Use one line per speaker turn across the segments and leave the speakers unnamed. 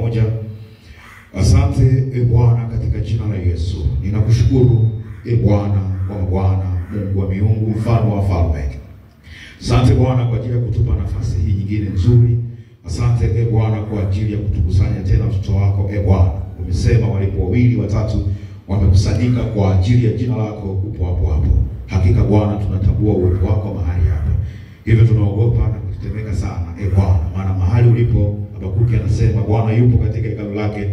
pamoja. Asante Bwana katika jina la Yesu. Ninakushukuru Bwana kwa Bwana, Mungu wa miungu, mfalme wa falme. Asante Bwana kwa ajili ya kutupa nafasi hii nyingine nzuri. Asante Bwana kwa ajili ya kutukusanya tena watoto wako Bwana. Umesema walipo wawili watatu wamekusanyika kwa ajili ya jina lako, upo hapo hapo. Hakika Bwana tunatambua uwepo wako mahali hapa. Hivyo tunaogopa na kutetemeka sana Bwana, maana mahali ulipo Habakuki anasema Bwana yupo katika hekalu lake,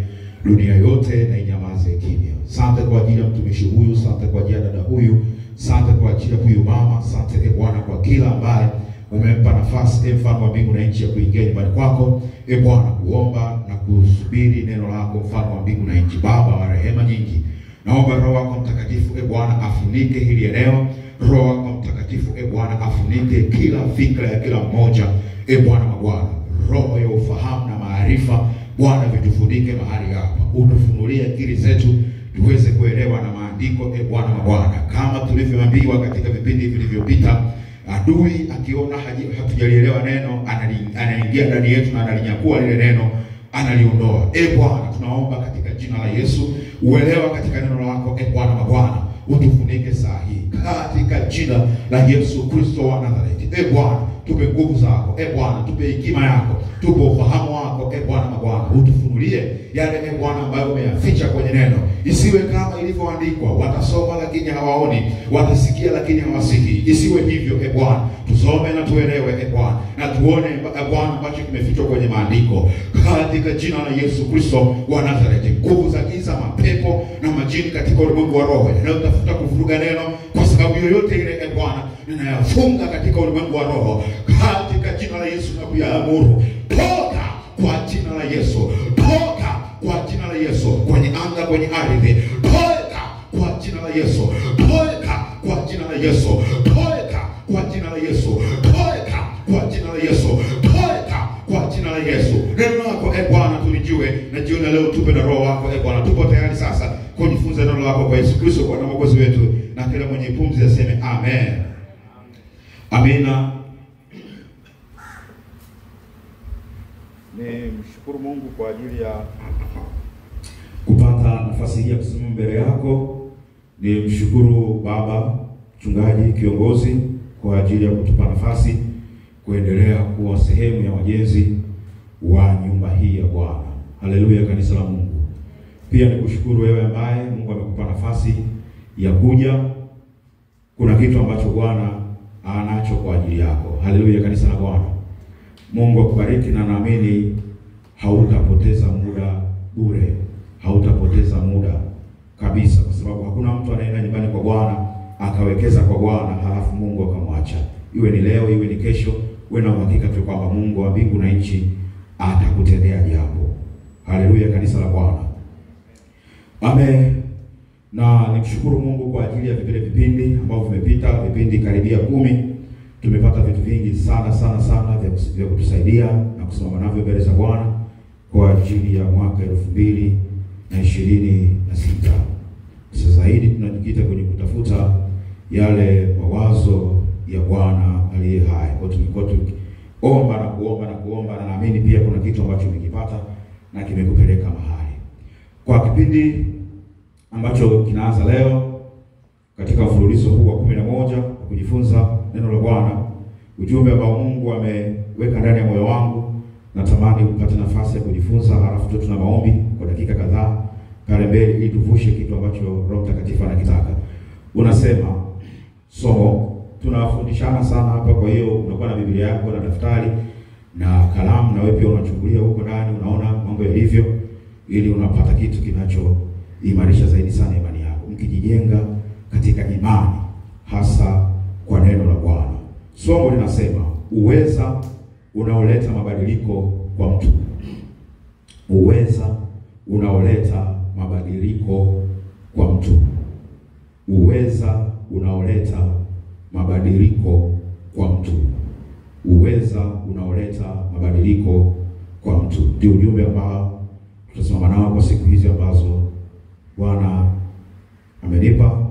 dunia yote na inyamaze kimya. Asante kwa ajili ya mtumishi huyu, asante kwa ajili ya dada huyu, asante kwa ajili ya huyu mama, asante Bwana kwa kila ambaye umempa nafasi mfalme wa mbingu na nchi ya kuingia nyumbani kwako Bwana, kuomba na kusubiri neno lako mfalme wa mbingu na nchi. Baba wa rehema nyingi, naomba Roho wako Mtakatifu Bwana afunike hili eneo. Roho wako Mtakatifu Bwana afunike kila fikra ya kila mmoja Bwana mabwana. Roho ya ufahamu na maarifa Bwana vitufunike mahali hapa. Utufunulie akili zetu tuweze kuelewa na maandiko Bwana mabwana, kama tulivyoambiwa katika vipindi vilivyopita. Adui akiona hatujalielewa neno anaingia ndani yetu na analinyakua lile neno, analiondoa. Bwana tunaomba katika jina la Yesu uelewa katika neno lako Bwana mabwana, utufunike saa hii katika jina la Yesu Kristo wa Nazareti. Bwana tupe nguvu zako Bwana, tupe hekima yako, tupe ufahamu wako Bwana mabwana, utufunulie yale Bwana ambayo umeyaficha kwenye neno. Isiwe kama ilivyoandikwa, watasoma lakini hawaoni, watasikia lakini hawasikii. Isiwe hivyo Bwana, tusome na tuelewe Bwana, na tuone Bwana ambacho kimefichwa kwenye maandiko katika jina la Yesu Kristo wa Nazareti. Nguvu za giza, mapepo na majini katika ulimwengu wa roho yanayotafuta kuvuruga neno kwa sababu yoyote ile Bwana, ninayafunga katika ulimwengu wa roho katika jina la Yesu na kuyaamuru toka kwa jina la Yesu, toka kwa jina la Yesu, kwenye anga, kwenye ardhi, toka kwa jina la Yesu, toka kwa jina la Yesu, toka kwa jina la Yesu, toka kwa jina la Yesu, toka kwa jina la Yesu. Neno lako Bwana tulijue, na jioni leo tupe na Roho wako Bwana. Tupo tayari sasa kujifunza neno lako kwa Yesu Kristo kwa na Mwokozi wetu, na kila mwenye pumzi aseme amen. Amina. Mshukuru Mungu kwa ajili ya kupata nafasi hii ya kusimama mbele yako. Mshukuru baba mchungaji kiongozi kwa ajili ya kutupa nafasi kuendelea kuwa sehemu ya wajenzi wa nyumba hii ya Bwana. Haleluya kanisa la Mungu. Pia nikushukuru wewe ambaye Mungu amekupa nafasi ya kuja. Kuna kitu ambacho Bwana anacho kwa ajili yako. Haleluya kanisa la Bwana. Mungu akubariki, na naamini hautapoteza muda bure. Hautapoteza muda kabisa, kwa sababu hakuna mtu anaenda nyumbani kwa Bwana akawekeza kwa Bwana halafu Mungu akamwacha. Iwe ni leo, iwe ni kesho, uwe na uhakika tu kwamba Mungu wa mbingu na nchi atakutendea jambo. Haleluya kanisa la Bwana. Amen. Na nimshukuru Mungu kwa ajili ya vile vipindi ambavyo vimepita, vipindi karibia 10. Tumepata vitu vingi sana vya kutusaidia na kusimama navyo mbele za Bwana kwa ajili ya mwaka 2026. Sasa zaidi tunajikita kwenye kutafuta yale mawazo ya Bwana aliye hai. Kwa tumekuwa tukiomba na kuomba, na naamini pia kuna kitu ambacho umekipata na kimekupeleka mahali. Kwa kipindi ambacho kinaanza leo katika mfululizo huu wa 11 kujifunza neno la Bwana, ujumbe ambao Mungu ameweka ndani ya moyo wangu, natamani upate nafasi ya kujifunza, halafu tuna maombi kwa dakika kadhaa pale mbele ili tuvushe kitu ambacho Roho Mtakatifu anakitaka. Unasema somo tunafundishana sana hapa, kwa hiyo unakuwa na Biblia yako na daftari na kalamu, na wewe pia unachungulia huko ndani, unaona mambo yalivyo, ili unapata kitu kinachoimarisha zaidi sana imani yako, mkijijenga katika imani hasa kwa neno la Bwana. Somo linasema uweza unaoleta mabadiliko kwa mtu. Uweza unaoleta mabadiliko kwa mtu. Uweza unaoleta mabadiliko kwa mtu. Uweza unaoleta mabadiliko kwa mtu. Ndio ujumbe ambao tutasoma nao kwa siku hizi ambazo Bwana amenipa,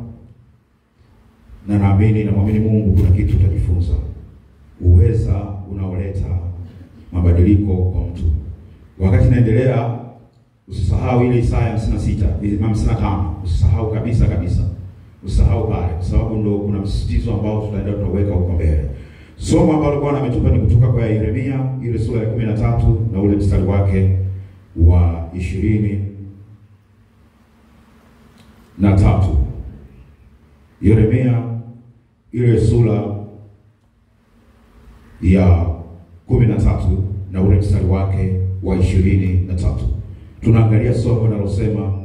na naamini na muamini Mungu kuna kitu tutajifunza. Uweza unaoleta mabadiliko kwa mtu. Wakati naendelea Usisahau ile Isaya 55, usisahau kabisa. Usisahau pale, kwa sababu ndio kuna msisitizo ambao tutaenda tutaweka huko mbele. Somo ambalo Bwana ametupa ni kutoka kwa Yeremia ile sura ya 13 na ule mstari wake wa 23. Yeremia ile sura ya 13 na ule mstari wake wa 23. Tunaangalia somo linalosema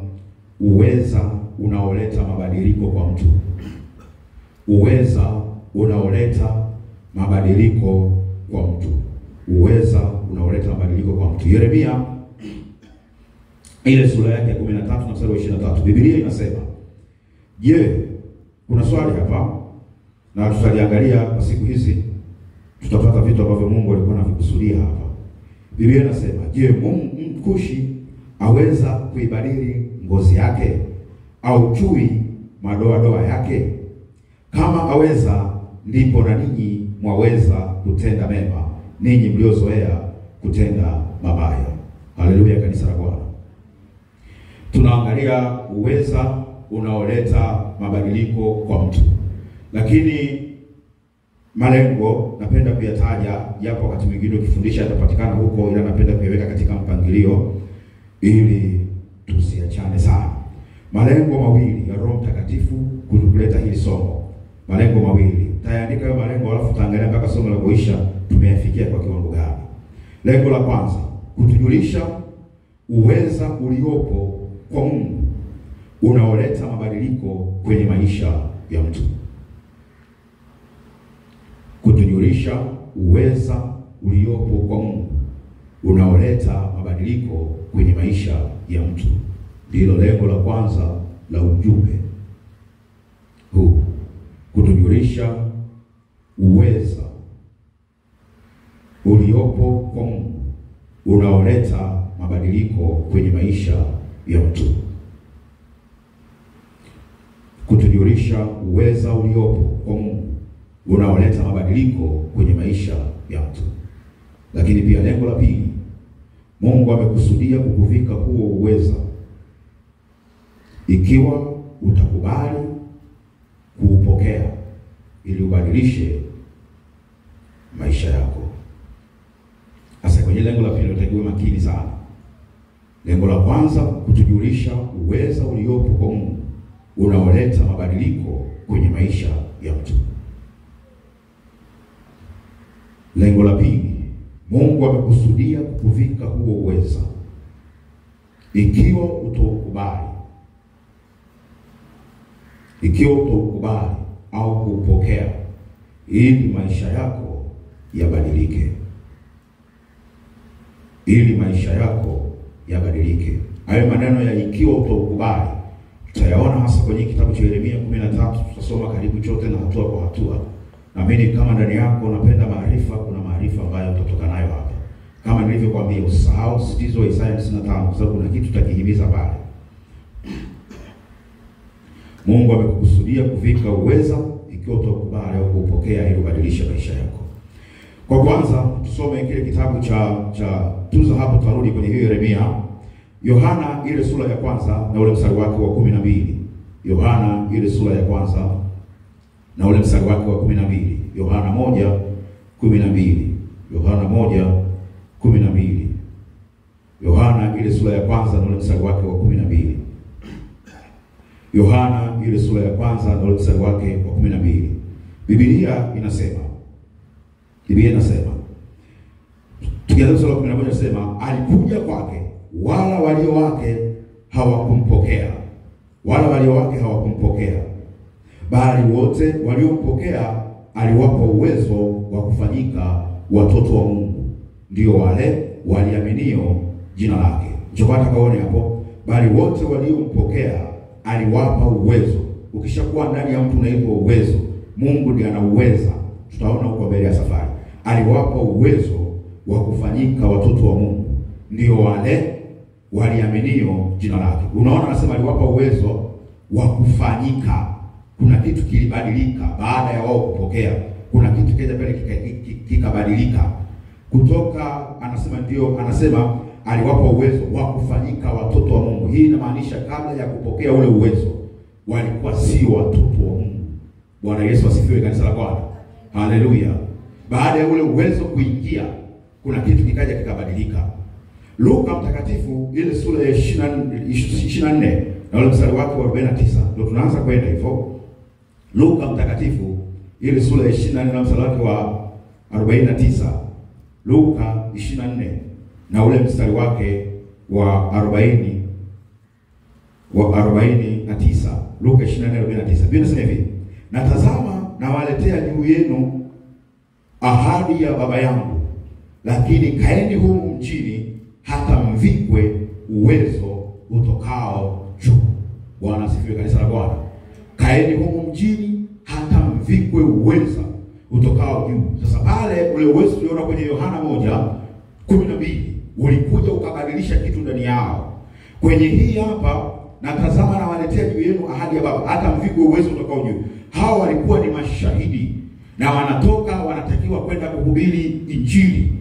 uweza unaoleta mabadiliko kwa mtu. Uweza unaoleta mabadiliko kwa mtu. Uweza unaoleta mabadiliko kwa mtu. Yeremia ile sura yake ya 13 na mstari wa 23. Biblia inasema, je, kuna swali hapa na tutaliangalia kwa siku hizi, tutapata vitu ambavyo Mungu alikuwa anavikusudia hapa. Biblia inasema, je, Mkushi aweza kuibadili ngozi yake, au chui madoa yake? Kama aweza, ndipo na ninyi mwaweza kutenda mema, ninyi mliozoea kutenda mabaya. Haleluya, kanisa la Bwana. Tunaangalia uweza unaoleta mabadiliko kwa mtu. Lakini malengo napenda kuyataja, japo wakati mwingine ukifundisha yatapatikana huko, ila napenda kuiweka katika mpangilio ili tusiachane sana. Malengo mawili ya Roho Mtakatifu kuleta hili somo. Malengo mawili. Tayaandika hayo malengo, alafu taangalia mpaka somo la kuisha tumeyafikia kwa kiwango gani. Lengo la kwanza, kutujulisha uweza uliopo kwa Mungu unaoleta mabadiliko kwenye maisha ya mtu. Kutujulisha uweza uliopo kwa Mungu unaoleta mabadiliko kwenye maisha ya mtu. Ndilo lengo la kwanza la ujumbe huu. Kutujulisha uweza uliopo kwa Mungu unaoleta mabadiliko kwenye maisha ya mtu. Kutujulisha uweza uliopo kwa Mungu unaoleta mabadiliko kwenye maisha ya mtu. Lakini pia lengo la pili, Mungu amekusudia kukuvika huo uweza ikiwa utakubali kuupokea ili ubadilishe maisha yako. Sasa kwenye lengo la pili utakuwa makini sana. Lengo la kwanza, kutujulisha uweza uliopo kwa Mungu unaoleta mabadiliko kwenye maisha ya mtu. Lengo la pili, Mungu amekusudia kukuvika huo uweza ikiwa utakubali. Ikiwa utakubali au kupokea ili maisha yako yabadilike. Ili maisha yako yabadilike. Hayo maneno ya ikiwa utakubali tutayaona hasa kwenye kitabu cha Yeremia 13. Tutasoma karibu chote na hatua kwa hatua. Naamini kama ndani yako unapenda maarifa, kuna maarifa ambayo utatoka nayo hapa. Kama nilivyokuambia, usisahau sitizo wa Isaya 55 kwa sababu kuna kitu tutakihimiza pale. Mungu amekukusudia kuvika uweza ikiwa utakubali au kupokea ili ubadilishe maisha yako. Kwa kwanza tusome kile kitabu cha tuza hapo, tutarudi kwenye hiyo Yeremia. Yohana ile sura ya kwanza na ule mstari wake wa 12. Yohana ile sura ya kwanza na ule mstari wake wa 12. Yohana 1:12. Yohana 1:12. Yohana ile sura ya kwanza na ule mstari wake wa 12. Yohana ile sura ya kwanza na ule mstari wake wa 12. Biblia inasema tukianza sura ya 11 inasema, alikuja kwake wala walio wake hawakumpokea. Wala walio wake hawakumpokea. Bali wote waliompokea aliwapa uwezo wa kufanyika watoto wa Mungu, ndio wale waliaminio jina lake. Njopata kaone hapo, bali wote waliompokea aliwapa uwezo. Ukishakuwa ndani ya mtu unaitwa uwezo. Mungu ndiye anauweza. Tutaona huko mbele ya safari. Aliwapa uwezo wa kufanyika watoto wa Mungu, ndio wale waliaminio jina lake. Unaona anasema aliwapa uwezo wa kufanyika. Kuna kitu kilibadilika baada ya wao kupokea. Kuna kitu kile pale kikabadilika. Kutoka anasema aliwapa uwezo wa kufanyika watoto wa Mungu. Hii inamaanisha kabla ya kupokea ule uwezo walikuwa si watoto wa Mungu. Bwana Yesu asifiwe, kanisa la Bwana. Haleluya. Baada ya ule uwezo kuingia, kuna kitu kikaja kikabadilika. Luka mtakatifu ile sura ya 24 na ule mstari wake wa 49 ndio tunaanza kwenda hivyo. Luka mtakatifu ile sura ya 24 na mstari wake wa 49. Luka 24 na ule mstari wake wa 49. Luka 24:49. Biblia inasema hivi: "Na tazama, nawaletea juu yenu ahadi ya Baba yangu, lakini kaeni humu mjini hata mvikwe uwezo utokao juu." Bwana asifiwe, kanisa la Bwana. Kaeni humu mjini hata mvikwe uwezo utokao juu. Sasa pale ule uwezo tuliona kwenye Yohana 1:12 ulikuja ukabadilisha kitu ndani yao. Kwenye hii hapa, "Na tazama, nawaletea juu yenu ahadi ya Baba hata mvikwe uwezo utokao juu." Hao walikuwa ni mashahidi na wanatakiwa kwenda kuhubiri injili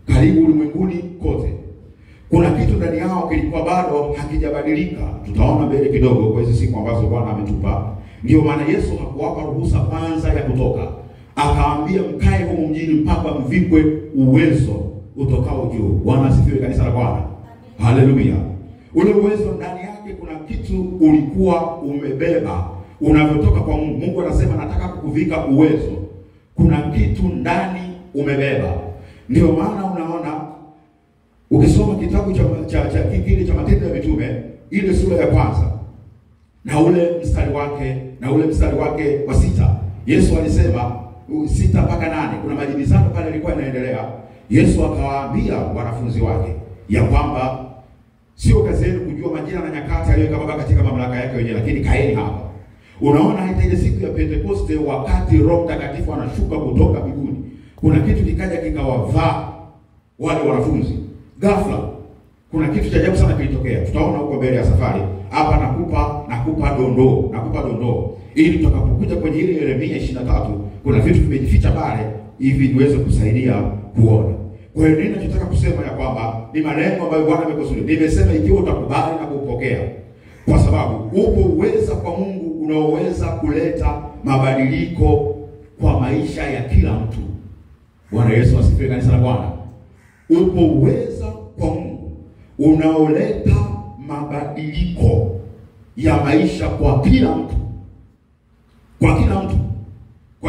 karibu ulimwenguni kote. Kuna kitu ndani yao kilikuwa bado hakijabadilika. Tutaona mbele kidogo kwa hizo siku ambazo Bwana ametupa. Ndio maana Yesu hakuwapa ruhusa kwanza ya kutoka. Akawaambia mkae huko mjini mpaka mvikwe uwezo utokao juu. Bwana asifiwe, kanisa la Bwana. Haleluya. Ule uwezo ndani yake kuna kitu ulikuwa umebeba unavyotoka kwa Mungu. Mungu anasema nataka kukuvika uwezo. Kuna kitu ndani umebeba. Ndio maana unaona ukisoma kitabu cha Matendo ya Mitume ile sura ya kwanza na ule mstari wake wa 6, Yesu alisema 6 mpaka 8, kuna majibizano pale yalikuwa yanaendelea. Yesu akawaambia wanafunzi wake ya kwamba sio kazi yenu kujua majira na nyakati aliyoweka Baba katika mamlaka yake wenyewe, lakini kaeni hapa. Unaona hata ile siku ya Pentekoste wakati Roho Mtakatifu anashuka kutoka mbinguni, kuna kitu kikaja kikawavaa wale wanafunzi. Ghafla kuna kitu cha ajabu sana kilitokea. Tutaona huko mbele ya safari. Hapa nakupa dondoo ili tutakapokuja kwenye ile Yeremia 23 kuna vitu vimejificha pale hivi niweze kusaidia kuona. Kwa hiyo ninachotaka kusema ya kwamba ni maneno ambayo Bwana amekusudia. Nimesema ikiwa utakubali na kupokea, kwa sababu upo uweza kwa Mungu unaoweza kuleta mabadiliko kwa maisha ya kila mtu. Bwana Yesu asifiwe, kanisa la Bwana. Upo uweza kwa Mungu unaoleta mabadiliko ya maisha kwa kila mtu. Kwa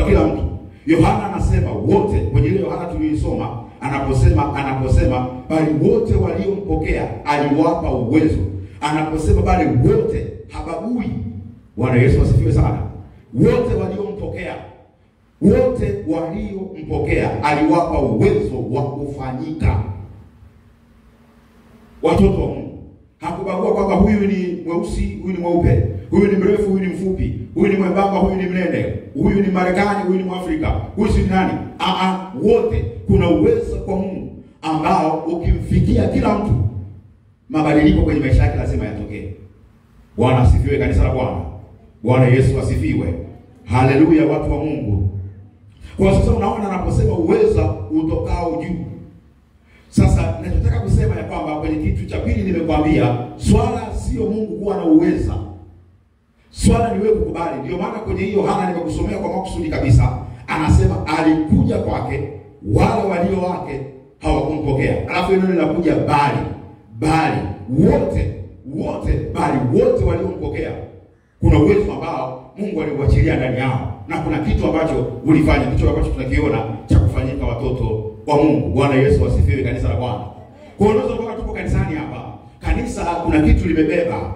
kila mtu. Yohana anasema wote, kwenye ile Yohana tuliyosoma, anaposema bali wote waliompokea aliwapa uwezo. Anaposema bali wote, habagui. Bwana Yesu asifiwe sana. Wote waliompokea aliwapa uwezo wa kufanyika watoto wa Mungu. Hakubagua kwamba huyu ni mweusi, huyu ni mweupe, huyu ni mrefu, huyu ni mfupi, huyu ni mwembamba, huyu ni mnene, huyu ni Marekani, huyu ni Mwafrika, huyu si nani. Wote kuna uwezo kwa Mungu ambao ukimfikia kila mtu mabadiliko kwenye maisha yake lazima yatokee. Bwana asifiwe, kanisa la Bwana. Bwana Yesu asifiwe. Haleluya, watu wa Mungu. Kwa sasa unaona anaposema uweza utokao juu. Sasa ninataka kusema ya kwamba kwenye kitu cha pili nimekwambia swala sio Mungu kuwa na uweza. Swala ni wewe kukubali. Ndio maana kwenye hiyo Yohana nimekusomea kwa makusudi kabisa. Anasema alikuja kwake, wale walio wake hawakumpokea. Alafu neno linakuja bali wote waliompokea. Kuna uwezo ambao Mungu aliuachilia ndani yao. Na kuna kitu ambacho ulifanya, kitu ambacho tunakiona cha kufanyika watoto wa Mungu. Bwana Yesu asifiwe, kanisa la Bwana. Kwa hiyo unaweza kuwa tuko kanisani hapa. Kanisa kuna kitu limebeba.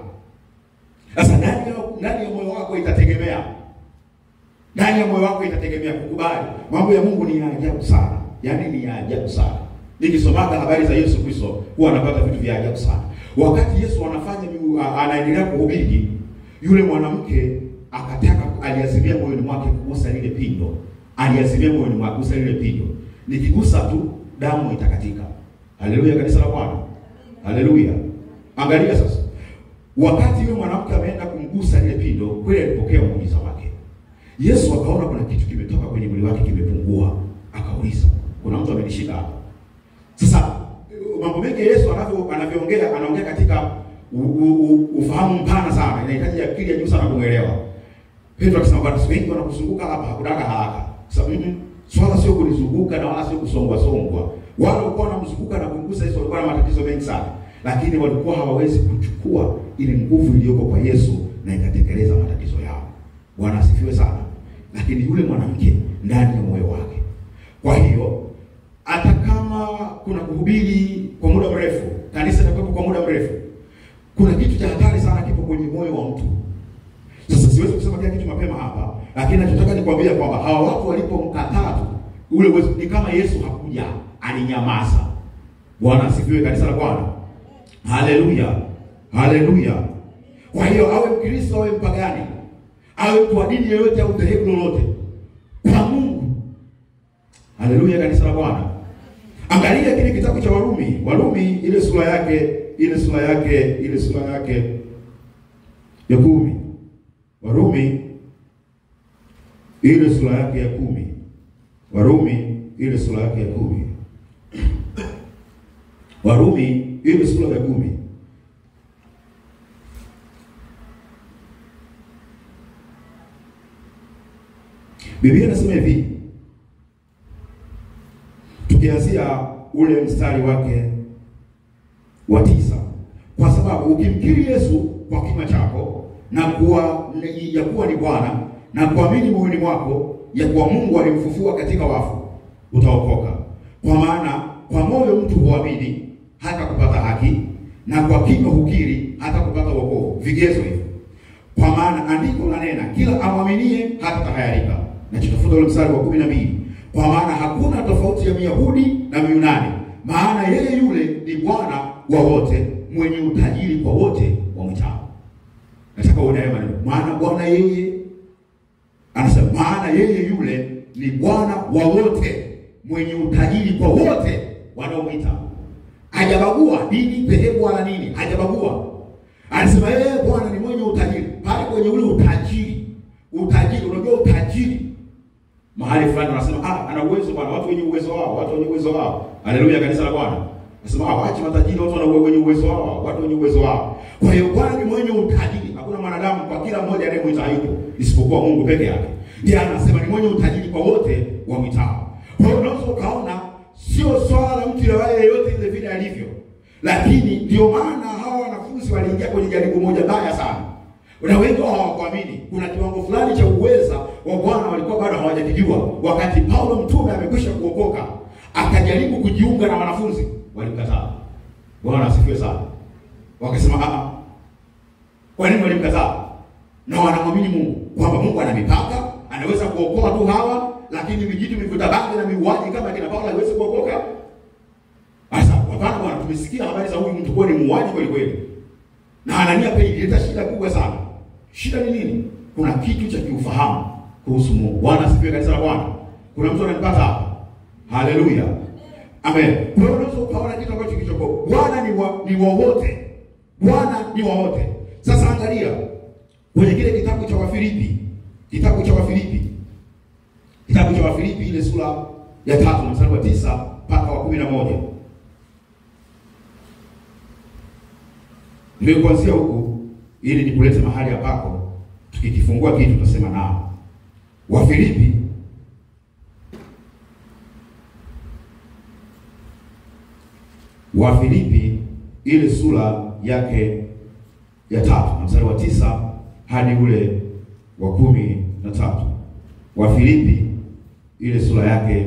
Sasa ndani ya moyo wako itategemea. Ndani ya moyo wako itategemea kukubali. Mambo ya Mungu ni ya ajabu sana. Yaani ni ya ajabu sana. Nikisomaga habari za Yesu Kristo huwa napata vitu vya ajabu sana. Wakati Yesu anaendelea kuhubiri, yule mwanamke aliazimia moyoni mwake kugusa lile pindo. Nikigusa tu damu itakatika. Haleluya, kanisa la Bwana. Haleluya. Angalia sasa. Wakati yule mwanamke ameenda kumgusa lile pindo, kweli alipokea muujiza wake. Yesu akaona kuna kitu kimetoka kwenye mwili wake kimepungua. Akauliza, kuna mtu amenishika hapa? Sasa mambo mengi Yesu anavyoongea anaongea katika ufahamu mpana sana. Inahitaji akili ya juu sana kumuelewa. Petro akisema bwana, wengi wanakuzunguka hapa hakudaka haraka. Sasa swala sio kulizunguka na wala sio kusongwa. Wale walikuwa wanamzunguka na kumgusa Yesu walikuwa na matatizo mengi sana. Lakini walikuwa hawawezi kuchukua ile nguvu iliyoko kwa Yesu na ikatekeleza matatizo yao. Bwana asifiwe sana. Lakini yule mwanamke ndani ya moyo wake. Kwa hiyo hata kama kuna kuhubiri kwa muda mrefu, kanisa litakuwa kwa muda mrefu, kuna kitu cha hatari sana kipo kwenye moyo wa mtu. Sasa siwezi kusema kila kitu mapema hapa, lakini nachotaka nikwambia kwamba hawa watu walipomkataa tu, ule uwezo ni kama Yesu hakuja, alinyamaza. Bwana asifiwe, kanisa la Bwana. Haleluya. Haleluya. Kwa hiyo awe Mkristo awe mpagani, awe mtu wa dini yoyote au dhehebu lolote, kwa Mungu. Haleluya, kanisa la Bwana. Angalia kile kitabu cha Warumi ile sura yake ya 10. Warumi ile sura yake ya 10. Warumi ile sura yake ya 10. Warumi ile sura ya 10. Biblia inasema hivi, tukianzia ule mstari wake wa 9, kwa sababu ukimkiri Yesu kwa kinywa chako na kuwa ni Bwana na kuamini moyoni mwako ya kuwa Mungu alimfufua katika wafu, utaokoka. Kwa maana kwa moyo mtu huamini hata kupata haki, na kwa kinywa hukiri hata kupata wokovu. Vigezo hivi. Kwa maana andiko lanena, kila amwaminie hata tahayarika. Na tutafuta ule mstari wa 12. Kwa maana hakuna tofauti ya Myahudi na Myunani, maana yeye yule ni Bwana wa wote, mwenye utajiri kwa wote wamwitao. Nataka uone haya maneno. Maana Bwana yeye anasema, maana yeye yule ni Bwana wa wote, mwenye utajiri kwa wote wanaomwita. Hajabagua dini, dhehebu wala nini, hajabagua. Anasema yeye Bwana ni mwenye utajiri. Pale kwenye ule utajiri, unajua utajiri mahali fulani wanasema ana uwezo Bwana, watu wenye uwezo wao, Haleluya, kanisa la Bwana. Anasema waache matajiri, watu wenye uwezo wao, watu wenye uwezo wao. Kwa hiyo Bwana ni mwenye utajiri. Hakuna mwanadamu kwa kila mmoja anayemwita hayupo, isipokuwa Mungu peke yake. Ndiye anasema ni mwenye utajiri kwa wote wamwitao. Kwa hiyo unaweza ukaona sio swala la mtu yeyote ile vile alivyo. Lakini ndio maana hawa wanafunzi waliingia kwenye jaribu moja baya sana. Na wengi hawakuamini. Kuna kiwango fulani cha uweza wa Bwana walikuwa bado hawajakijua. Wakati Paulo mtume amekwisha kuokoka, akajaribu kujiunga na wanafunzi, walikataa. Bwana asifiwe sana. Wakasema kwa nini walimkataa? Na wanamwamini Mungu kwamba Mungu ana mipaka, anaweza kuokoa tu hawa, lakini vijitu vivuta bangi na miuaji kama kina Paulo haiwezi kuokoka. Sasa Bwana tumesikia habari za huyu mtu kwa ni muuaji kweli kweli. Na Anania pia ileta shida kubwa sana. Shida ni nini? Kuna kitu cha kiufahamu kuhusu Mungu. Bwana asifiwe, kanisa la Bwana. Kuna mtu ananipata hapa. Haleluya. Amen. Kwa hiyo unaweza ukaona kitu ambacho kichoko. Bwana ni wa wote. Bwana ni wa wote. Sasa angalia kwenye kile kitabu cha Wafilipi. Kitabu cha Wafilipi ile sura ya 3 mstari wa 9 mpaka wa 11. Ndio kuanzia huku ili nikulete mahali hapako tukikifungua kitu tutasema nao. Wafilipi ile sura yake ya 3 mstari wa 9 hadi ule wa 13. Wafilipi ile sura yake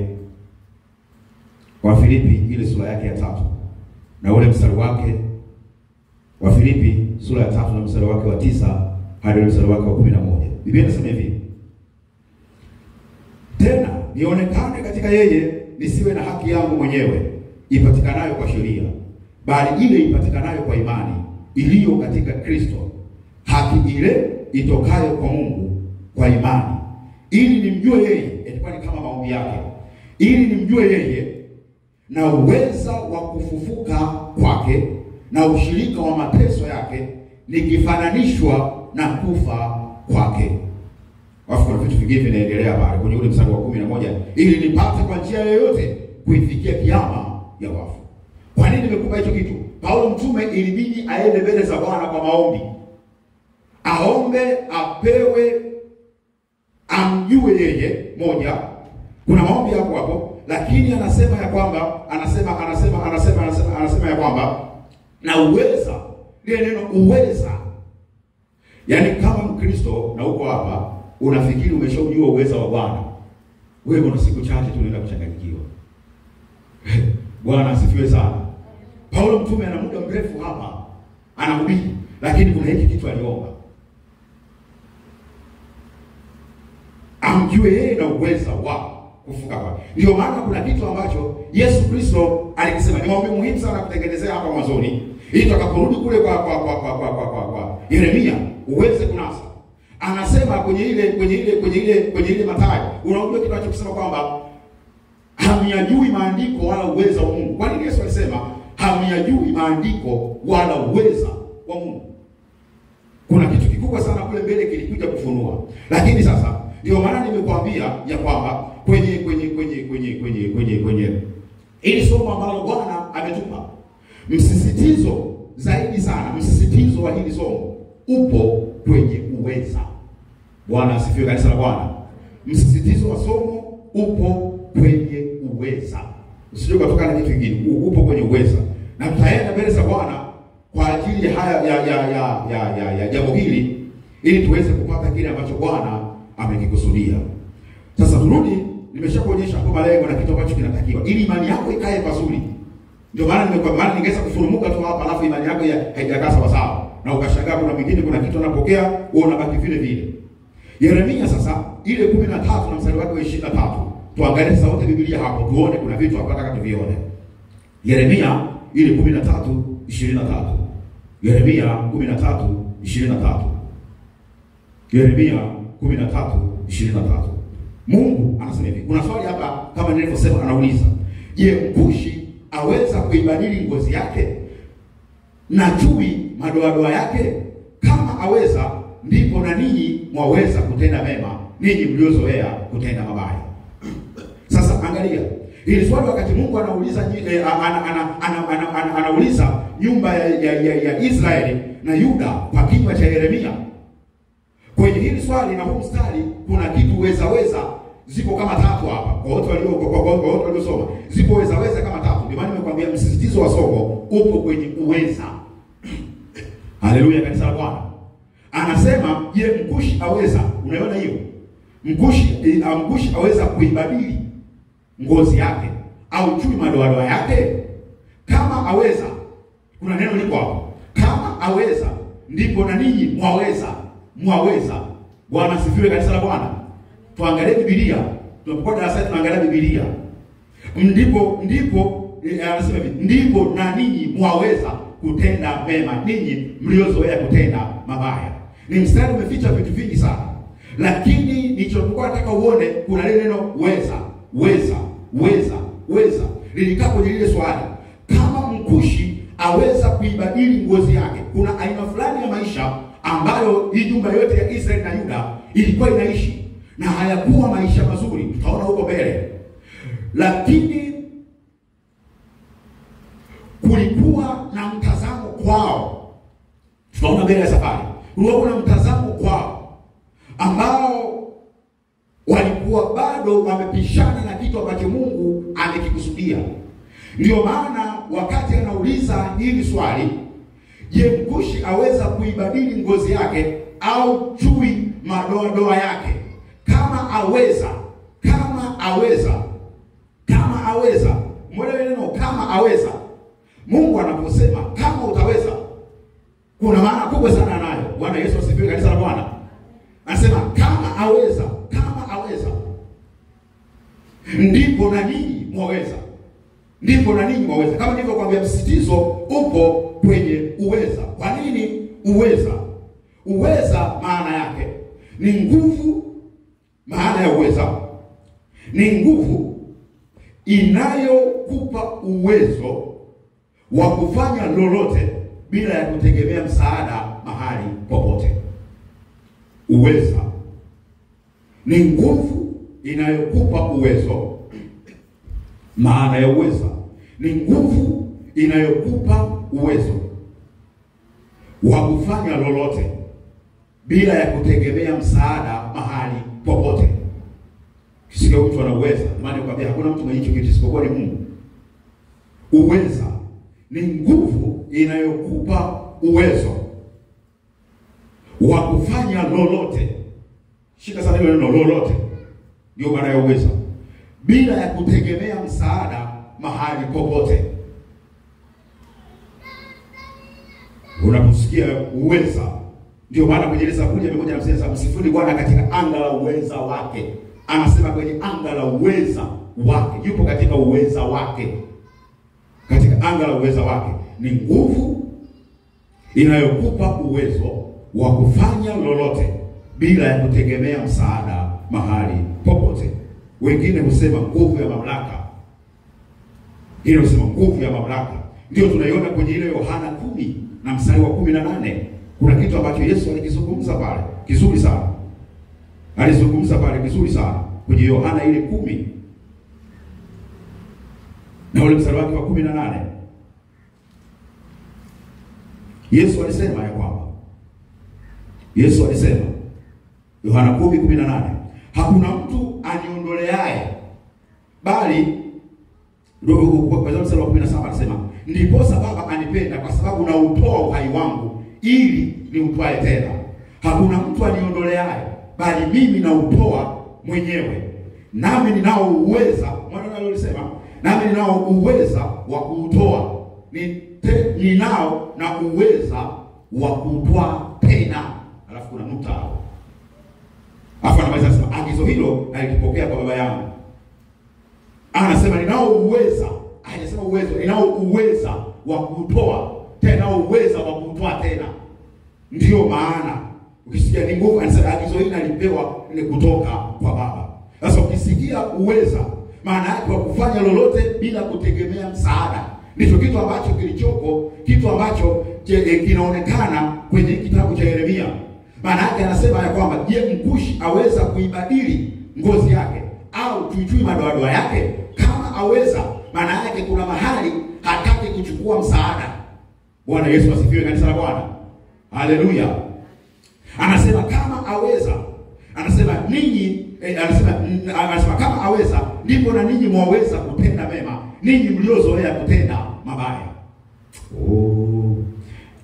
ya 3 na ule mstari wake. Wafilipi sura ya 3 na mstari wake wa 9 hadi mstari wake wa 11. Biblia inasema hivi: tena nionekane katika yeye, nisiwe na haki yangu mwenyewe ipatikanayo kwa sheria, bali ile ipatikanayo kwa imani iliyo katika Kristo, haki ile itokayo kwa Mungu kwa imani, ili nimjue yeye. Ilikuwa ni kama maombi yake, ili nimjue yeye na uweza wa kufufuka kwake na ushirika wa mateso yake, nikifananishwa na kufa kwake. Wafu kuna vitu vingine vinaendelea pale kwenye ule mstari wa 11, ili nipate kwa njia yoyote kuifikia kiama ya wafu. Kwa nini nimekupa hicho kitu? Paulo mtume ilibidi aende mbele za Bwana kwa maombi. Aombe apewe, amjue yeye moja. Kuna maombi hapo, lakini anasema ya kwamba anasema ya kwamba na uweza. Ile neno uweza. Yaani kama Mkristo na uko hapa unafikiri umeshaujua uweza wa Bwana, wewe una siku chache tu unaenda kuchanganyikiwa. Bwana asifiwe sana. Paulo mtume ana muda mrefu hapa anahubiri, lakini kuna hiki kitu aliomba. Amjue yeye na uweza wa kufuka kwa. Ndio maana kuna kitu ambacho Yesu Kristo alikisema. Ni maombi muhimu sana kutengenezea hapa mwanzoni, ili tutakaporudi kule kwa Yeremia uweze kunasa. Anasema kwenye ile Mathayo, unaona kitu anachosema kwamba hamyajui maandiko wala uweza wa Mungu. Kwa nini Yesu alisema hamyajui maandiko wala uweza wa Mungu? Kuna kitu kikubwa sana kule mbele kilikuja kufunua. Lakini sasa ndio maana nimekuambia ya kwamba kwenye ili somo ambalo Bwana ametupa, msisitizo zaidi sana, msisitizo wa hili somo upo kwenye uweza. Bwana asifiwe, kanisa la Bwana. Msisitizo wa somo upo kwenye uweza. Usije kutoka na kitu kingine, upo kwenye uweza. Na tutaenda mbele za Bwana kwa ajili ya jambo hili, ili tuweze kupata kile ambacho Bwana amekikusudia. Sasa turudi, nimeshakuonyesha hapo malengo na kitu ambacho kinatakiwa ili imani yako ikae vizuri. Ndio maana nimekuambia ningeweza kufurumuka tu hapa alafu imani yako haijakaa sawa sawa. Na ukashangaa kuna mwingine kuna kitu anapokea, wewe unabaki vile vile. Yeremia sasa ile 13 na mstari wake wa 23. Tuangalie sasa wote Biblia hapo tuone kuna vitu hapa nataka tuvione. Yeremia ile 13:23. Yeremia 13:23. Yeremia 13:23. Mungu anasema hivi. Kuna swali hapa kama nilivyosema, anauliza, je, Mkushi aweza kuibadili ngozi yake na chui madoadoa yake? Kama aweza, ndipo na ninyi mwaweza kutenda mema, ninyi mliozoea kutenda mabaya. Sasa angalia hili swali, wakati Mungu anauliza anauliza nyumba ya Israeli na Yuda kwa kinywa cha Yeremia. Kwenye hili swali na huu mstari kuna kitu weza zipo kama tatu hapa. Kwa wote waliosoma zipo weza kama tatu. Ndio maana nimekwambia msisitizo wa somo upo kwenye uweza. Haleluya, kanisa la Bwana. Anasema, je, Mkushi aweza? Unaona hiyo? Mkushi aweza kuibadili ngozi yake au chui madoadoa yake? Kama aweza, kuna neno liko hapo. Kama aweza, ndipo na ninyi mwaweza. Bwana asifiwe, kanisa la Bwana. Tuangalie Biblia. Tunapokuwa darasani tunaangalia Biblia. Ndipo anasema hivi, ndipo na ninyi mwaweza kutenda mema, ninyi mliozoea kutenda mabaya. Ni mstari umeficha vitu vingi sana. Lakini nilichokuwa nataka uone kuna lile neno weza. Lilikaa kwenye lile swali. Kama Mkushi aweza kuibadili ngozi yake. Kuna aina fulani ya maisha ambayo hii nyumba yote ya Israeli na Yuda ilikuwa inaishi, na hayakuwa maisha mazuri. Tutaona huko mbele. Lakini kulikuwa na mtazamo kwao. Tutaona mbele ya safari. Kulikuwa na mtazamo kwao ambao walikuwa bado wamepishana na kitu ambacho Mungu amekikusudia. Ndio maana wakati anauliza hili swali, je, Mkushi aweza kuibadili ngozi yake au chui madoadoa yake? Kama aweza. Mwelewe neno kama aweza. Mungu anaposema kama utaweza, kuna maana kubwa sana nayo. Bwana Yesu asifiwe, kanisa la Bwana. Anasema kama aweza. Ndipo na ninyi mwaweza. Kama nilivyokuambia, msitizo upo kwenye uweza. Kwa nini uweza? Maana yake ni nguvu. Maana ya uweza ni nguvu inayokupa uwezo wa kufanya lolote bila ya kutegemea msaada mahali popote. Uweza ni nguvu inayokupa uwezo. Maana ya uweza ni nguvu inayokupa uwezo wa kufanya lolote bila ya kutegemea msaada mahali popote. Kisikia mtu anaweza, maana nikwambia hakuna mtu mwenye hicho kitu isipokuwa ni Mungu. Uweza ni nguvu inayokupa uwezo wa kufanya lolote. Shika sana hilo neno lolote. Ndio maana ya uweza. Bila ya kutegemea msaada mahali popote. Unaposikia uweza, ndio maana kwenye Zaburi 150 msifuni Bwana katika anga la uweza wake. Anasema kwenye anga la uweza wake, yupo katika uweza wake. Katika anga la uweza wake ni nguvu inayokupa uwezo wa kufanya lolote bila ya kutegemea msaada mahali popote. Wengine husema nguvu ya mamlaka. Hilo husema nguvu ya mamlaka. Ndio tunaiona kwenye ile Yohana 10 na mstari wa 18. Kuna kitu ambacho Yesu alikizungumza pale, kizuri sana. Alizungumza pale vizuri sana kwenye Yohana ile 10 na ule mstari wake wa 18. Yesu alisema ya kwamba, Yesu alisema Yohana 10:18, hakuna mtu aniondoleaye bali kwa mstari wa 17 anasema, ndiposa Baba anipenda kwa sababu na utoa uhai wangu ili niutwae tena. Hakuna mtu aniondoleaye bali mimi na utoa mwenyewe. Nami ninao uweza, mwana alisema, nami ninao uweza wa kuutoa. Ninao na uweza wa kutoa tena. Alafu kuna nukta hapo. Alafu anamaliza sema, agizo hilo nalipokea kwa Baba yangu. Anasema ninao uweza, anasema uwezo, ninao uweza wa kutoa tena, uweza wa kutoa tena. Ndio maana ukisikia ni nguvu, anasema agizo hili nalipewa ni kutoka kwa Baba. Sasa ukisikia uweza, maana yake wa kufanya lolote bila kutegemea msaada. Ndicho kitu ambacho kilichoko, kitu ambacho kinaonekana kwenye kitabu cha Yeremia. Maana yake anasema ya kwamba je, mkushi aweza kuibadili ngozi yake au tuichui madoadoa yake? Kama aweza, maana yake kuna mahali hataki kuchukua msaada. Bwana Yesu asifiwe, kanisa la Bwana. Haleluya. Anasema kama aweza, anasema ninyi anasema kama aweza, ndipo na ninyi mwaweza kutenda mema, ninyi mliozoea kutenda mabaya.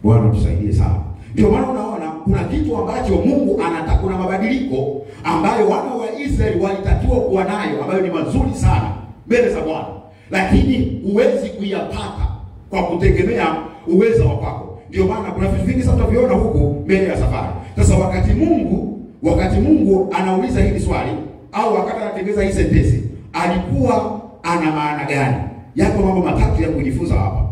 Bwana tusaidie sana. Ndio maana unaona kuna kitu ambacho Mungu anataka, kuna mabadiliko ambayo wana wa Israeli walitakiwa kuwa nayo, ambayo ni mazuri sana mbele za Bwana, lakini huwezi kuyapata kwa kutegemea uwezo wa kwako. Ndio maana kuna vitu vingi sana tunaviona huku mbele ya safari. Sasa wakati Mungu anauliza hili swali au wakati anatengeneza hii sentensi, alikuwa ana maana gani? Yako mambo matatu ya kujifunza hapa.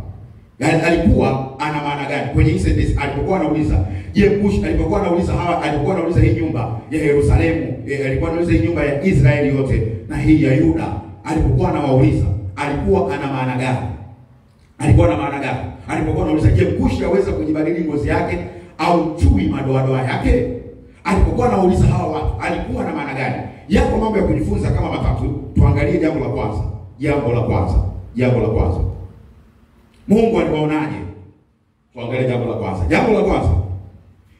Yaani alikuwa ana maana gani kwenye hii sentensi alipokuwa anauliza? Je, Kush alipokuwa anauliza hawa, alipokuwa anauliza hii nyumba ya Yerusalemu, alikuwa anauliza hii nyumba ya Israeli yote na hii ya Yuda, alipokuwa anawauliza alikuwa ana maana gani? Alikuwa na maana gani? Alipokuwa anauliza je, Kush aweza kujibadili ngozi yake au chui madoadoa yake? Alipokuwa anauliza hawa watu alikuwa na maana gani? Yako mambo ya kujifunza kama matatu. Tuangalie jambo la kwanza. Jambo la kwanza. Mungu aliwaonaje? Tuangalie jambo la kwanza. Jambo la kwanza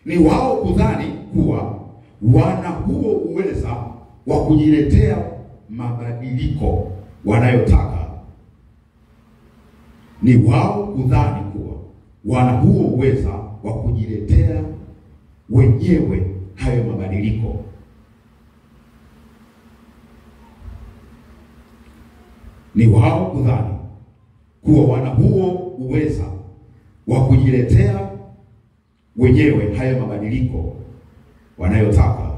ni wao kudhani kuwa wana huo uweza wa kujiletea mabadiliko wanayotaka. Ni wao kudhani kuwa wana huo uweza wa kujiletea wenyewe hayo mabadiliko. Ni wao kudhani kuwa wana huo uweza wa kujiletea wenyewe hayo mabadiliko wanayotaka.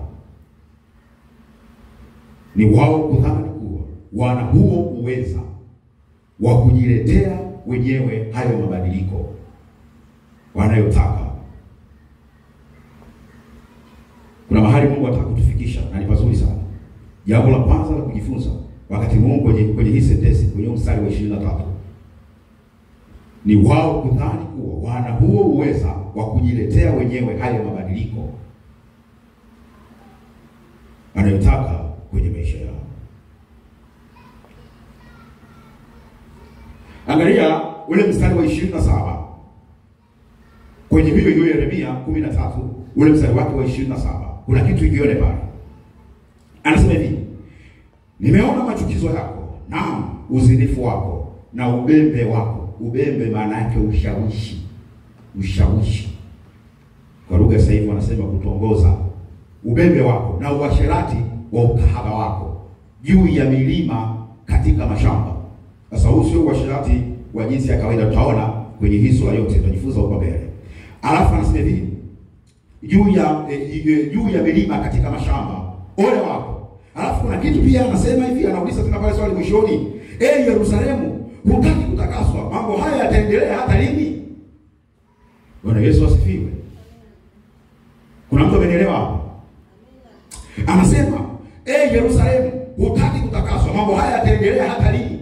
Ni wao kudhani kuwa wana huo uweza wa kujiletea wenyewe hayo mabadiliko wanayotaka. Kuna mahali Mungu anataka kutufikisha na ni pazuri sana. Jambo la kwanza la kujifunza wakati Mungu kwenye hii sentensi, kwenye mstari wa 23, ni wao kudhani kuwa wana huo uweza wa kujiletea wenyewe hayo mabadiliko wanayotaka kwenye maisha yao. Angalia ule mstari wa 27 kwenye hiyo Yeremia 13 ule mstari wake wa 27, kuna kitu ikione pale. Anasema hivi, nimeona machukizo yako, naam uzinifu wako na ubembe wako. Ubembe maana yake ushawishi. Ushawishi. Kwa lugha sasa hivi wanasema kutongoza. Ubembe wako na uasherati wa ukahaba wako juu ya milima katika mashamba. Sasa huu sio uasherati wa jinsi ya kawaida, tutaona kwenye hii sura yote, tutajifunza huko mbele. Alafu anasema hivi, juu ya milima katika mashamba ole wako. Alafu kuna kitu pia anasema hivi, anauliza tena pale swali mwishoni, Yerusalemu, hutaki kutakaswa? Mambo haya yataendelea hata lini? Bwana Yesu asifiwe. Kuna mtu amenielewa hapa? Anasema, Yerusalemu, hutaki kutakaswa? Mambo haya yataendelea hata lini?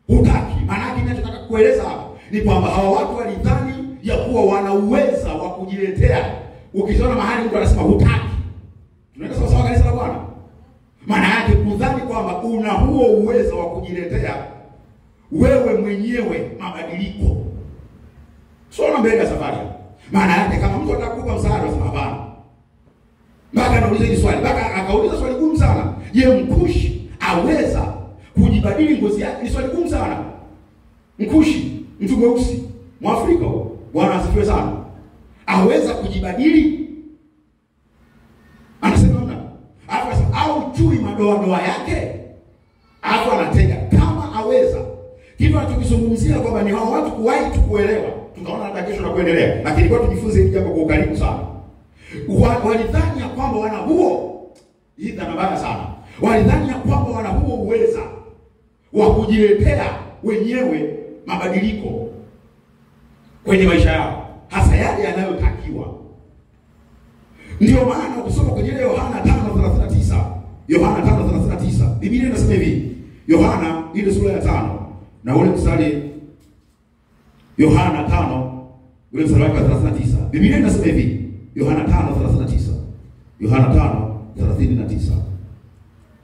Hutaki. Maana yake ninachotaka kueleza hapa ni kwamba hawa watu walidhani ya kuwa wana uwezo wa kujiletea. Ukiona mahali mtu anasema hutaki, tunaenda sawa sawa kanisa la Bwana. Maana yake kudhani kwamba una huo uwezo wa kujiletea wewe mwenyewe mabadiliko. Sio mbele ya safari. Maana yake kama mtu atakupa msaada unasema hapana. Mpaka anauliza hili swali, mpaka akauliza swali gumu sana. Je, Mkushi aweza kujibadili ngozi yake? Ni swali gumu sana. Mkushi, mtu mweusi, Mwafrika, Bwana asifiwe sana, aweza kujibadili? Anasema mna. Au chui madoa yake? Hapo anatega kama aweza. Kitu anachokizungumzia kwamba ni hao watu kuwahi tukuelewa. Tutaona hata kesho na kuendelea. Lakini kwa tujifunze hili jambo kwa ukaribu sana. Walidhani ya kwamba wana huo, hii dhana mbaya sana. Walidhani ya kwamba wana huo uwezo wa kujiletea wenyewe mabadiliko kwenye maisha yao, hasa yale yanayotakiwa. Ndio maana ukisoma kwenye Yohana 5:39, Yohana 5:39, Biblia inasema hivi, Yohana ile sura ya 5 na ule mstari, Yohana 5 ule mstari wa 39, Biblia inasema hivi, Yohana 5:39, Yohana 5:39,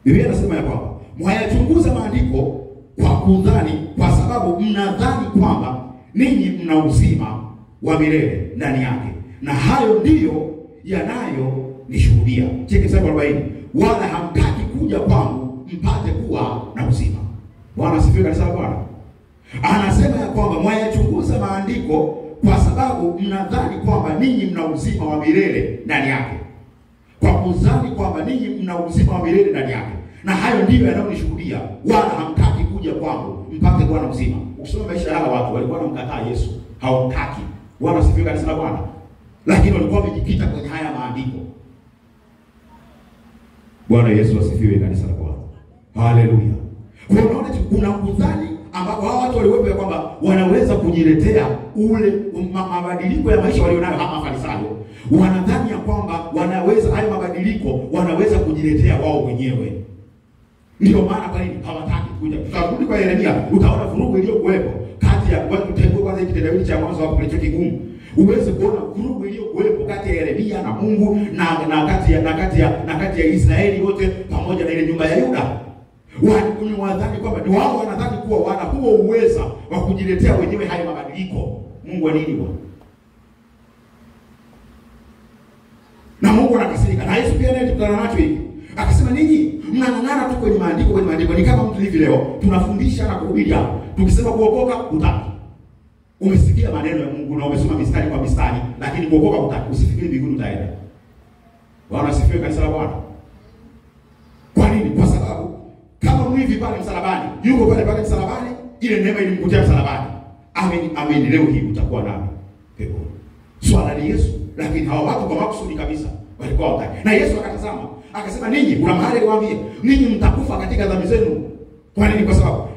Biblia inasema ya kwamba mwayachunguza maandiko kwa kudhani, kwa sababu mnadhani kwamba ninyi mna uzima wa milele ndani yake, na hayo ndiyo yanayo nishuhudia. Cheki mstari 40, wala hamtaki kuja kwangu mpate kuwa na uzima. Bwana asifiwe kanisa la Bwana. Anasema ya kwamba mwayachunguza maandiko kwa sababu mnadhani kwamba ninyi mna uzima wa milele ndani yake. Kwa kudhani kwamba ninyi mna uzima wa milele ndani yake, na hayo ndiyo yanayonishuhudia, wala hamtaki kuja kwangu mpate kuwa na uzima. Ukisoma maisha ya watu walikuwa wanamkataa Yesu, hawamtaki. Bwana asifiwe kanisa la Bwana. Lakini walikuwa wamejikita kwenye haya maandiko. Bwana Yesu asifiwe kanisa la Bwana. Haleluya. Kwa unaona kuna kudhani ambapo hao watu waliwepo ya kwamba wanaweza kujiletea ule mabadiliko ya maisha walionayo hapa Farisayo. Wanadhani ya kwamba wanaweza hayo mabadiliko wanaweza kujiletea wao wenyewe. Ndio maana kwa nini hawataki kuja. Tutarudi kwa Yeremia, utaona vurugu iliyokuwepo kati ya watu. Tutengua kwanza kitendawili cha mwanzo hapo kilicho kigumu. Uweze kuona vurugu iliyokuwepo kati ya Yeremia na Mungu na kati ya Israeli wote pamoja na ile nyumba ya Yuda. Wadhani kwamba ni wao wanadhani kuwa wana huo uwezo wa kujiletea wenyewe hayo mabadiliko. Mungu anini bwana? Na Mungu anakasirika. Na Yesu pia naye tukutana nacho hivi. Akasema ninyi mnang'ang'ana tu kwenye maandiko. Ni kama mtu hivi leo tunafundisha na kuhubiri hapa. Tukisema kuokoka hutaki. Umesikia maneno ya Mungu na umesoma mistari kwa mistari, lakini kuokoka hutaki. Usifikiri mbinguni utaenda. Bwana asifiwe kanisa la Bwana. Kwa nini? Kwa sababu kama mwivi pale msalabani, yuko pale msalabani, ile neema ilimkutia msalabani. Amen, leo hii utakuwa nami pepo. Swala ni Yesu, lakini hawa watu kwa makusudi kabisa walikuwa wataki. Na Yesu akatazama, akasema ninyi, kuna mahali aliwaambia, ninyi mtakufa katika dhambi zenu. Kwa nini? Kwa sababu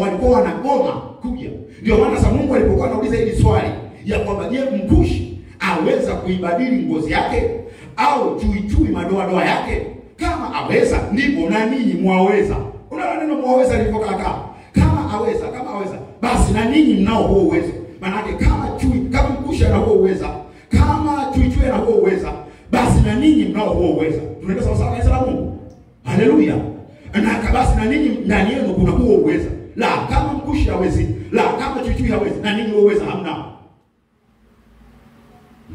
walikuwa wanagoma kuja. Ndio maana sasa Mungu alipokuwa anauliza hili swali ya kwamba je, Mkushi aweza kuibadili ngozi yake au chui madoa yake? Kama aweza, ndipo na ninyi mwaweza. Unaona neno mwaweza lilipokaa. Kama aweza, basi na ninyi mnao huo uwezo. Maana yake kama Mkushi ana huo uwezo, kama chui ana huo uwezo, basi na ninyi mnao huo uwezo. Tunaenda sawa sawa kanisa la Mungu. Haleluya. Na basi na ninyi ndani yenu kuna huo uwezo. La, kama Mkushi hawezi, la, kama Chuchui hawezi, na ninyi uweza hamna.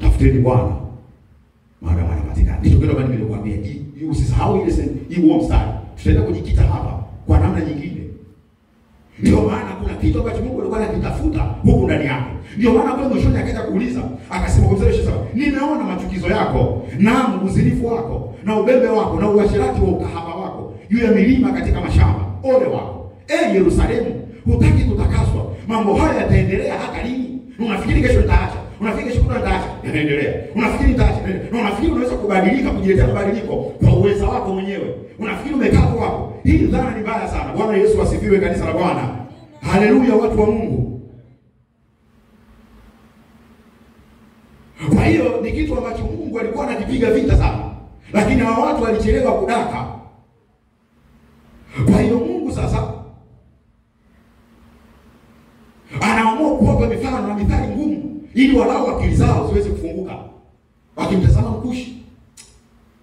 Tafuteni Bwana maana anapatikana. Ndicho kitu ambacho nimekuambia. Usisahau ile hii mstari. Tutaenda kujikita hapa kwa namna nyingine. Ndio maana kuna kitu ambacho Mungu alikuwa anakitafuta huko ndani yake. Ndio maana kwa mwishoni akaenda kuuliza, akasema kwa mstari 27, nimeona machukizo yako na uzinifu wako na ubembe wako na uasherati wa ukahaba wako juu ya milima katika mashamba. Ole wako, Yerusalemu, hutaki kutakaswa. Mambo haya yataendelea hata lini? Unafikiri kesho nitaacha? Unafikiri kesho nitaacha? Yanaendelea. Unafikiri nitaacha? Na unafikiri unaweza kubadilika, kujiletea mabadiliko kwa uwezo wako mwenyewe? Unafikiri umekaa hapo? Hii dhana ni mbaya sana. Bwana Yesu asifiwe, kanisa la Bwana. Haleluya, watu wa Mungu. Kwa hiyo ni kitu ambacho Mungu alikuwa anakipiga vita sana. Lakini hawa watu walichelewa kudaka. Kwa hiyo Mungu sasa anaamua kuwapa mifano na mithali ngumu ili walau akili zao ziweze kufunguka. Wakimtazama Mkushi,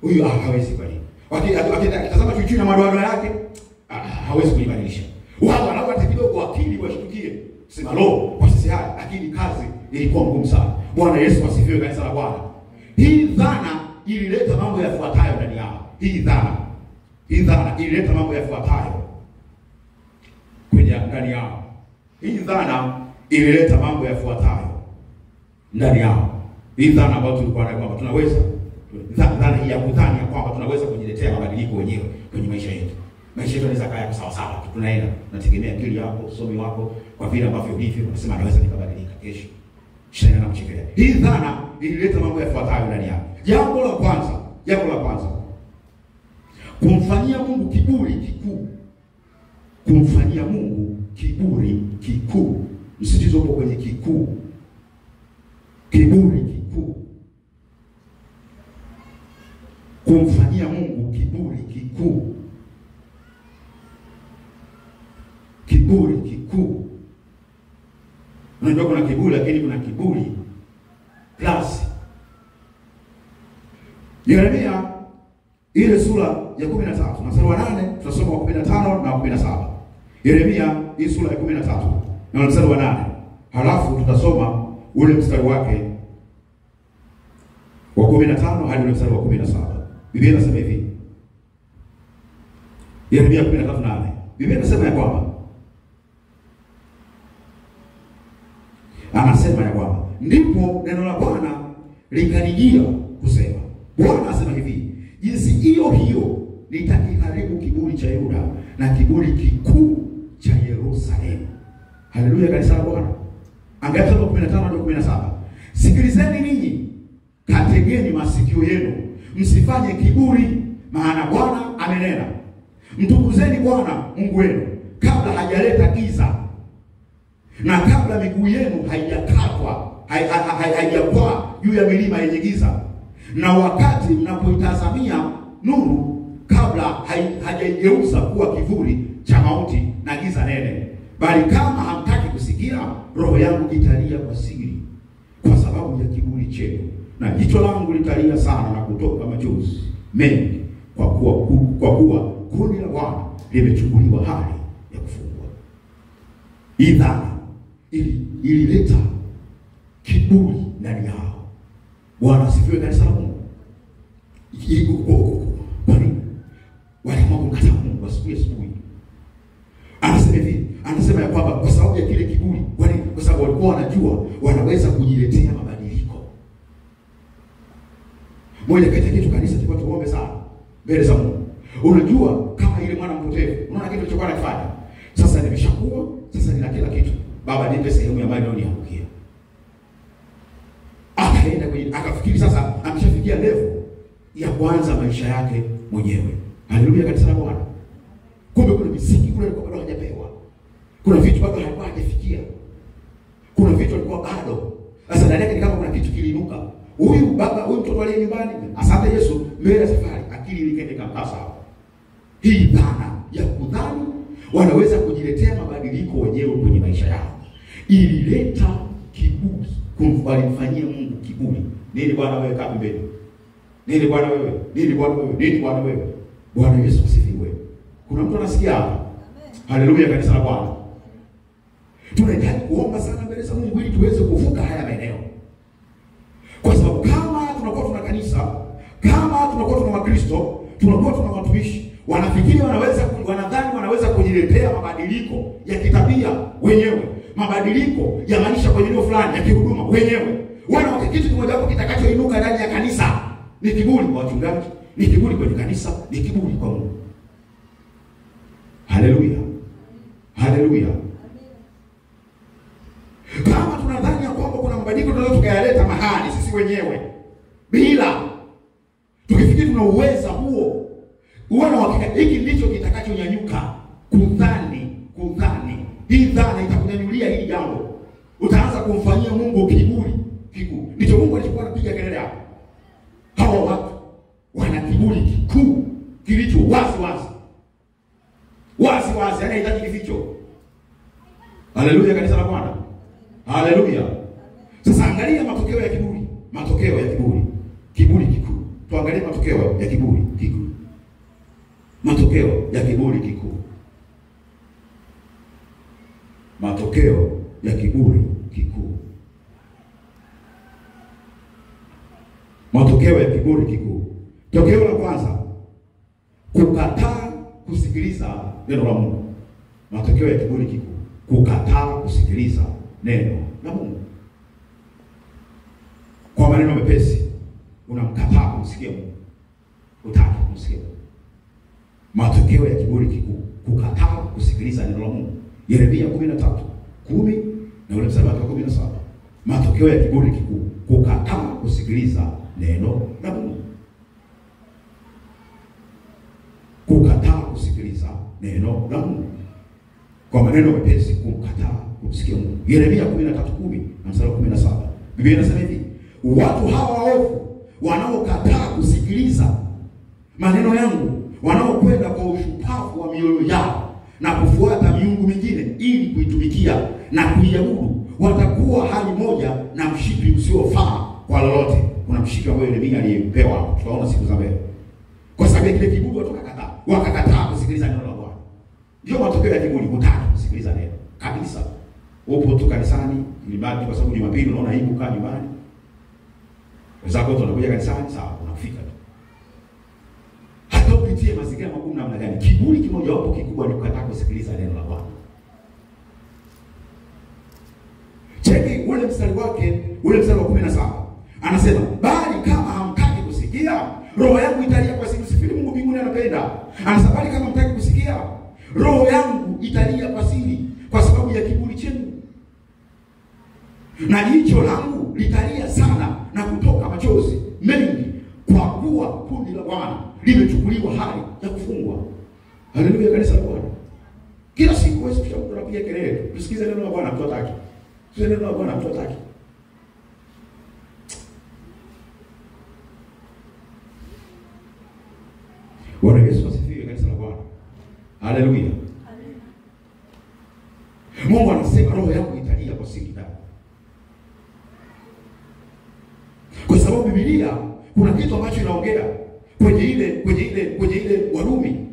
huyu hawezi kweli. Wakitazama Chuchui na madoadoa yake, hawezi kuibadilisha. Wao wanapata kidogo akili washtukie. Sema lo, kwa sisi haya, lakini kazi ilikuwa ngumu sana. Bwana Yesu asifiwe, kanisa la Bwana. Hii dhana ilileta mambo yafuatayo ndani yao. Hii dhana ilileta mambo yafuatayo kwenye ndani yao. Hii dhana ilileta mambo yafuatayo ndani yao. Hii dhana ambayo tulikuwa nayo kwamba tunaweza, dhana hii ya kudhani ya kwamba tunaweza kujiletea mabadiliko wenyewe kwenye maisha yetu. Maisha yetu yanaweza kaya sawa sawa. Tunaenda, tunategemea akili yako, usomi wako, kwa vile ambavyo hivi unasema naweza nikabadilika kesho. Shetani anamchekelea. Hii dhana ilileta mambo yafuatayo ndani yao. Jambo la kwanza. Kumfanyia Mungu kiburi kikuu. Kumfanyia Mungu kiburi kikuu. Msitizo upo kwenye kikuu. Kiburi kikuu. Kumfanyia Mungu kiburi kikuu. Kiburi kikuu. Unajua kuna kiburi, lakini kuna kiburi plus. Yeremia ile sura ya 13 mstari wa 8 tutasoma wa 15 na 17. Yeremia hii sura ya 13 na mstari wa 8. Halafu tutasoma ule mstari wake wa 15 hadi ule mstari wa 17. Biblia inasema hivi. Yeremia 13:8. Biblia inasema ya kwamba, anasema ya kwamba, ndipo neno la Bwana likanijia kusema. Bwana asema hivi, jinsi hiyo nitakiharibu kiburi cha Yuda na kiburi kikuu cha Yerusalemu. Haleluya, kanisa la Bwana. Angalia 15 hadi 17. Sikilizeni ninyi, kategeni masikio yenu, msifanye kiburi, maana Bwana amenena. Mtukuzeni Bwana Mungu wenu kabla hajaleta giza na kabla miguu yenu haijakwaa juu ya milima yenye giza, na wakati mnapoitazamia nuru kabla hajaigeuza kuwa kivuli cha mauti na giza nene. Bali kama hamtaki kusikia, roho yangu italia kwa siri kwa sababu ya kiburi chenu, na jicho langu litalia sana na kutoka machozi mengi kwa kuwa kundi la Bwana limechukuliwa hali ya kufungwa. Hii dhana ilileta kiburi ndani yao. Bwana asifiwe, kanisa la Mungu. Kwani waliamua kumkataa Mungu asubuhi. Anasema ya kwamba kwa sababu ya kile kiburi, kwa sababu walikuwa wanajua wanaweza kujiletea mabadiliko. Moja kati ya kitu kanisa tulikuwa tuombe sana mbele za Mungu. Unajua kama ile mwana mpotevu, unaona kitu kilichokuwa anafanya. Sasa nimeshakuwa, sasa nina kila kitu. Baba nipe sehemu ya mali niangukia. Akaenda akafikiri sasa ameshafikia level ya kuanza maisha yake mwenyewe. Haleluya, kanisa la Bwana. Kumbe kuna misingi kule alikuwa bado hajapewa. Kuna vitu bado alikuwa hajafikia. Kuna vitu alikuwa bado. Sasa ndani yake ni kama kuna kitu kiliinuka. Huyu mtoto aliye nyumbani, asante Yesu, mbele ya safari akili ilikaenda kasa. Hii dhana ya kudhani wanaweza kujiletea mabadiliko wenyewe kwenye maisha yao ilileta kiburi. Walimfanyia Mungu kiburi. Nini Bwana wewe kaa pembeni? Nini Bwana wewe? Nini Bwana wewe? Nini Bwana wewe? Bwana Yesu asifiwe. Kuna mtu anasikia hapa? Haleluya, kanisa la Bwana. Tunahitaji kuomba sana mbele za Mungu ili tuweze kuvuka haya maeneo. Kwa sababu kama tunakuwa tuna kanisa, kama tunakuwa tuna Wakristo, tunakuwa tuna watumishi, wanafikiri wanadhani wanaweza kujiletea mabadiliko ya kitabia wenyewe, mabadiliko ya maisha kwenye eneo fulani ya kihuduma wenyewe. Wana kitu kimoja hapo kitakachoinuka ndani ya kanisa ni kiburi kwa wachungaji, ni kiburi kwenye kanisa, ni kiburi kwa Mungu. Haleluya. Haleluya. Kama tunadhani ya kwamba kuna mabadiliko tunaweza tukayaleta mahali sisi wenyewe bila tukifikiri tuna uwezo huo, uone hakika hiki ndicho kitakachonyanyuka. Kudhani hii dhana itakunyanyulia hili jambo. Utaanza kumfanyia Mungu kiburi. Ndicho Mungu alichokuwa anapiga kelele hapo. Hawa watu wana kiburi kikuu kilicho wazi, anahitaji kificho. Haleluya, kanisa la Bwana. Haleluya. Sasa angalia matokeo ya kiburi. Kiburi kikuu. Tuangalie matokeo ya kiburi kikuu. Matokeo ya kiburi kikuu. Matokeo ya kiburi kikuu. Matokeo ya kiburi kikuu. Tokeo la kwanza, kukataa kusikiliza neno la Mungu. Matokeo ya kiburi kikuu, kukataa kusikiliza neno la Mungu. Kwa maneno mepesi, unamkataa kumsikia Mungu. Utaki kumsikia Mungu. Matokeo ya kiburi kikuu, kukataa kusikiliza neno la Mungu. Yeremia 13:10 na ule mstari wa 17. Matokeo ya kiburi kikuu, kukataa kusikiliza neno la Mungu. Kukataa kusikiliza neno la Mungu. Kwa maneno mepesi, kukataa kumsikia Mungu. Yeremia 13:10 na mstari wa 17. Biblia inasema hivi: watu hawa waovu wanaokataa kusikiliza maneno yangu, wanaokwenda kwa ushupavu wa mioyo yao na kufuata miungu mingine ili kuitumikia na kuiabudu, watakuwa hali moja na mshipi usiofaa kwa lolote. Kuna mshipi ambao Yeremia alipewa, tutaona siku za mbele. Kwa sababu ya kile kiburi wakakataa kusikiliza neno la Bwana. Ndio matokeo ya kiburi, kutaka kusikiliza neno kabisa. Upo tu kanisani, ilibaki kwa sababu Jumapili unaona aibu kaa nyumbani. Wenzako wote wanakuja kanisani, sawa, unafika tu. Hata upitie mazingira magumu namna gani, kiburi kimoja wapo kikubwa ni kukataa kusikiliza neno la Bwana. Cheki ule mstari wake, ule mstari wa 17. Anasema, bali kama hamtaki kusikia, roho yangu italia kwa siri. Sifiri Mungu mbinguni anapenda. Anasema, bali kama hamtaki kusikia, roho yangu italia kwa siri kwa sababu ya kiburi chenu. Na jicho langu litalia sana na kutoka machozi mengi, kwa kuwa kundi la Bwana limechukuliwa hali ya kufungwa. Haleluya, kanisa la Bwana. Kila siku wewe tunapiga kelele, tusikize neno la Bwana, tutaki. Tusikize neno la Bwana, tutaki. Bwana Yesu asifiwe, kanisa la Bwana. Haleluya. Mungu anasema roho yangu italia kwa siri ndani. Kwa sababu Biblia kuna kitu ambacho inaongea kwenye ile Warumi.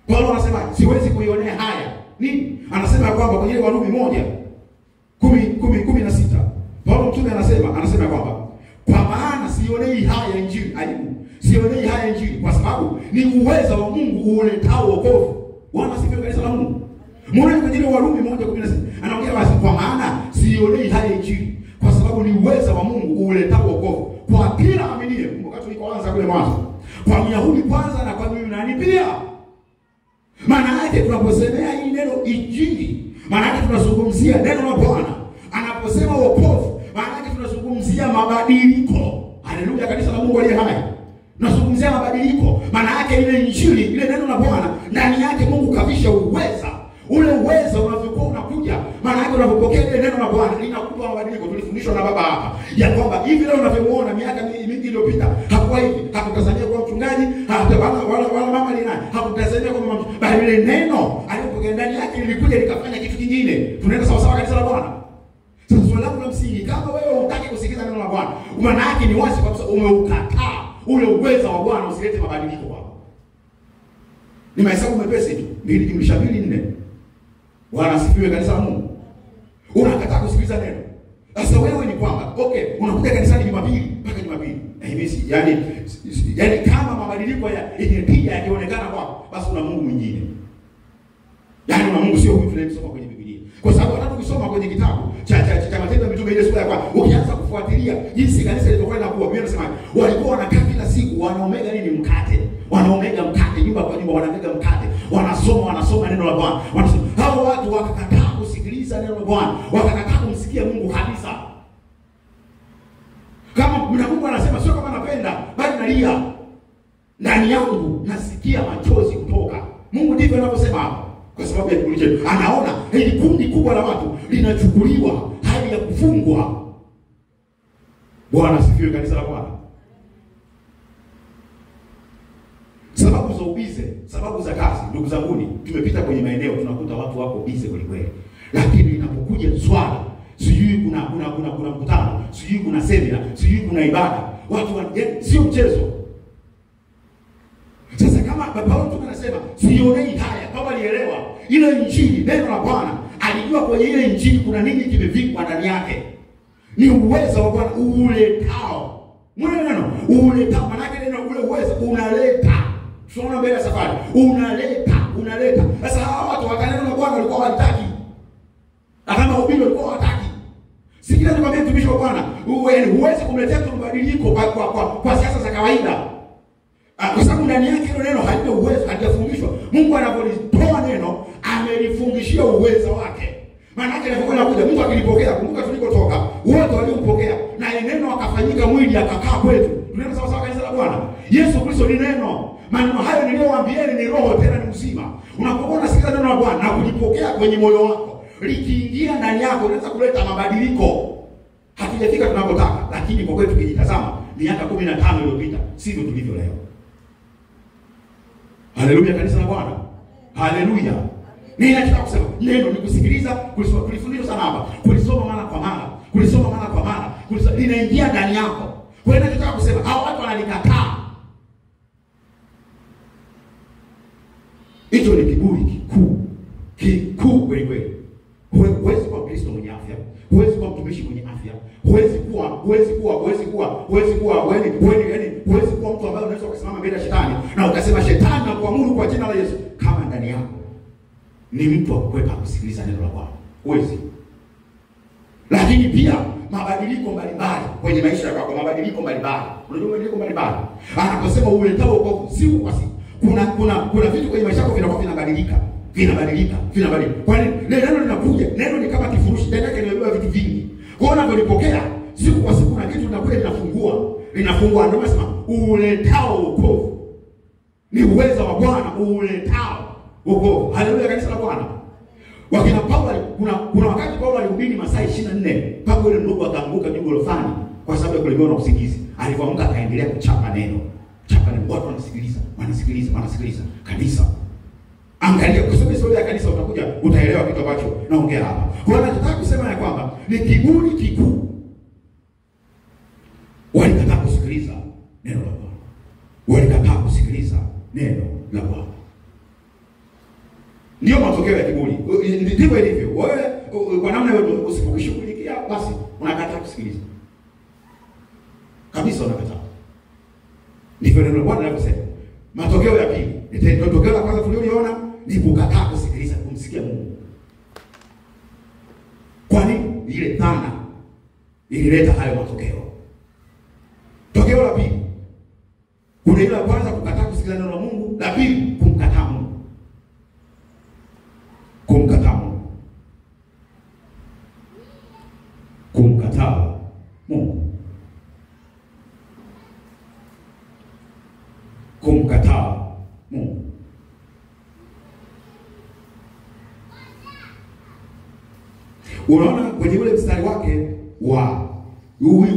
Paulo anasema siwezi kuionea haya. Nini? Anasema kwamba kwenye Warumi 1:16. Paulo mtume anasema kwamba kwa maana sionei haya injili, sionei haya injili kwa sababu ni uwezo wa Mungu uletao wokovu. Bwana sifiwe, kanisa la Mungu. Mbona kwenye ile Warumi 1:16 anaongea basi kwa maana sionei haya injili kwa sababu ni uwezo wa Mungu uletao wokovu kwa kila aminiye. Wakati tulikoanza kule mwanzo, kwa Myahudi kwanza na kwa Myunani pia. Maana yake tunaposemea hii neno injili, maana yake tunazungumzia neno la Bwana. Anaposema wokovu, maana yake tunazungumzia mabadiliko. Haleluya, kanisa la Mungu aliye hai. Tunazungumzia mabadiliko. Maana yake ile injili, ile neno la Bwana, ndani yake Mungu kavisha uweza. Ule uwezo unavyokuwa unakuja, maana yake unapopokea ile neno la Bwana linakupa mabadiliko. Tulifundishwa na baba hapa ya kwamba hivi leo unavyomuona miaka mingi iliyopita hakuwa hivi. Hakutazamia kwa mchungaji, hata wala mama ni nani. Hakutazamia kwa mama, bali ile neno alipokea ndani yake lilikuja likafanya kitu kingine. Tunaenda sawa sawa, kanisa la Bwana. Sasa swali langu la msingi, kama wewe hutaki kusikiza neno la Bwana, maana yake ni wazi kabisa umeukataa ule uwezo wa Bwana usilete mabadiliko kwako. Ni mahesabu mepesi tu. 2 + 2 = 4. Bwana asifiwe, kanisa la Mungu. unakataa kusikiliza neno. Sasa wewe ni kwamba unakuja kanisani Jumapili mpaka Jumapili. Yaani kama mabadiliko yenye tija yakionekana kwako, basi una Mungu mwingine. Yaani una Mungu sio huyu tunayemsoma kwenye Biblia. Kwa sababu hata tukisoma kwenye kitabu cha Matendo ya Mitume ile sura ya kwanza, ukianza kufuatilia jinsi kanisa lilivyokuwa linakuwa, Biblia inasema walikuwa wanakaa kila siku wanaomega nini? Mkate. Wanaomega mkate nyumba kwa nyumba, wanamega mkate. Wanasoma neno la Bwana. Hao watu wakakataa kusikiliza neno la Bwana. Wakakataa kumsikia Mungu kabisa. Kama Mungu anasema sio kama napenda, bali nalia. Ndani yangu nasikia machozi kutoka. Mungu ndivyo anavyosema hapa. Kwa sababu ya kiburi chetu. Anaona hili kundi kubwa la watu linachukuliwa hali ya kufungwa. Bwana asifiwe, kanisa la Bwana. Sababu za ubize, sababu za kazi. Ndugu zanguni, tumepita kwenye maeneo tunakuta watu wako bize kweli kweli. Lakini inapokuja swala, sijui kuna mkutano, sijui kuna semina, sijui kuna ibada, watu sio mchezo. Sasa kama Paulo anasema sionei haya, Paulo alielewa ile injili, neno la Bwana, alijua kwenye ile injili kuna nini kimevikwa ndani yake. Ni uwezo wa Bwana uletao. Mwana neno uletao, maana yake neno ule uwezo unaleta. Tunaona mbele ya safari, unaleta. Sasa hawa watu wakanena na Bwana walikuwa hawataki. Kama ubilo walikuwa hawataki. Sikiliza nikwambie mtumishi wa Bwana, huwezi kumletea mtu mabadiliko kwa siasa za kawaida. Kwa sababu ndani yake hilo neno halina uwezo, hajafundishwa. Mungu anapolitoa neno, amelifundishia uwezo wake. Maana yake anapokuwa anakuja, Mungu akilipokea, kumbuka tulikotoka, wote waliompokea na neno akafanyika mwili akakaa kwetu. Tunaenda sawa sawa kanisa la Bwana. Yesu Kristo ni neno. Maneno hayo niliyowaambieni ni roho tena ni uzima. Unapokuwa unasikiliza neno la Bwana na kulipokea kwenye moyo wako, likiingia ndani yako linaweza kuleta mabadiliko. Hatujafika tunapotaka, lakini kwa kweli tukijitazama miaka 15 iliyopita sivyo tulivyo leo. Haleluya kanisa la Bwana. Haleluya. Ninataka kusema neno ni kusikiliza, kulifundishwa sana hapa. Kulisoma mara kwa mara. Linaingia ndani yako. Kwa hiyo ninataka kusema hao watu wanalikataa. Hicho ni kiburi kikuu kweli kweli. Huwezi kuwa Kristo mwenye afya. Huwezi kuwa mtumishi mwenye afya. Huwezi kuwa mtu ambaye unaweza kusimama mbele ya shetani na ukasema shetani na kuamuru kwa jina la Yesu kama ndani yako ni mtu wa kukwepa kusikiliza neno la Bwana. Huwezi. Lakini pia mabadiliko mbalimbali kwenye maisha yako, mabadiliko mbalimbali. Unajua mabadiliko mbalimbali. Anaposema uletao wokovu siku kwa siku. Kuna vitu kwenye maisha yako vinakuwa vinabadilika. Kwa nini? Neno linakuja, neno ni kama kifurushi, ndani yake limebeba vitu vingi. Kwa hiyo unapolipokea siku kwa siku na kitu linakuja linafungua. Ndio nasema uletao wokovu. Ni uwezo wa Bwana uletao wokovu. Haleluya kanisa la Bwana. Wakina Paulo kuna wakati Paulo alihubiri masaa 24 mpaka yule ndugu akaanguka juu gorofani kwa sababu ya kulemewa na usingizi. Alipoamka akaendelea kuchapa neno. Watu wanasikiliza. Kanisa. Angalia kusoma historia ya kanisa utaelewa kitu ambacho naongea hapa. Kwa hiyo nataka kusema ya kwamba ni kiburi kikuu. Walikataa kusikiliza neno la Bwana. Ndio matokeo ya kiburi. Ndivyo ilivyo. Wewe kwa namna wewe usipokishughulikia basi unakataa kusikiliza. Kabisa unakataa. Ndivyo neno la Bwana linasema. Matokeo ya pili, tokeo la kwanza tuliona ni kukataa kusikiliza, kumsikia Mungu. Kwa nini? Ile dhana ilileta hayo matokeo. Tokeo la pili, kuna ile kwanza kukataa kusikiliza neno la Mungu, la pili kumkataa Mungu. Kumkataa Mungu. Unaona kwenye ule mstari wake wa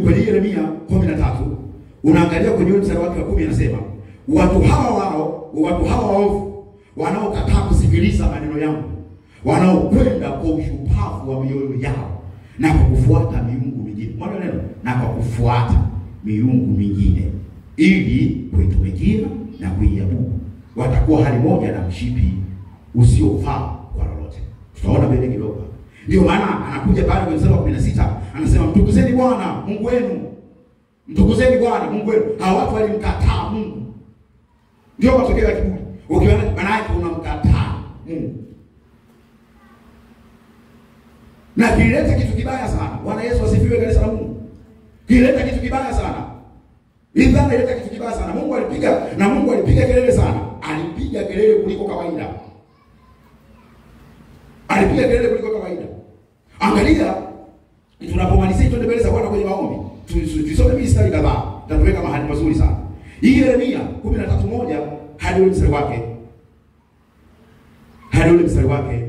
kwenye Yeremia 13, unaangalia kwenye ule mstari wake wa 10 anasema, watu hawa waovu wanaokataa kusikiliza maneno yangu, wanaokwenda kwa ushupavu wa mioyo yao na kwa kufuata miungu mingine. Mbona neno na kwa kufuata miungu mingine ili kuitumikia na kuiabudu, watakuwa hali moja na mshipi usiofaa kwa lolote. Tutaona mbele kidogo.
Ndio maana anakuja pale kwenye mstari wa 16 anasema mtukuzeni Bwana Mungu wenu. Mtukuzeni Bwana Mungu wenu. Hawa watu walimkataa Mungu. Ndio matokeo ya kiburi. Ukiona maana yake unamkataa Mungu. Na kileta kitu kibaya sana. Bwana Yesu asifiwe, kanisa la Mungu. Kileta kitu kibaya sana. Idhana ileta kitu kibaya sana. Mungu alipiga kelele sana. Alipiga kelele kuliko kawaida. Alipiga kelele kuliko kawaida. Angalia, tunapomalizia twende mbele za Bwana kwenye maombi. Tusome mistari kadhaa. Tutaweka mahali mazuri sana. Hii Yeremia 13:1 hadi ule mstari wake. Hadi ule mstari wake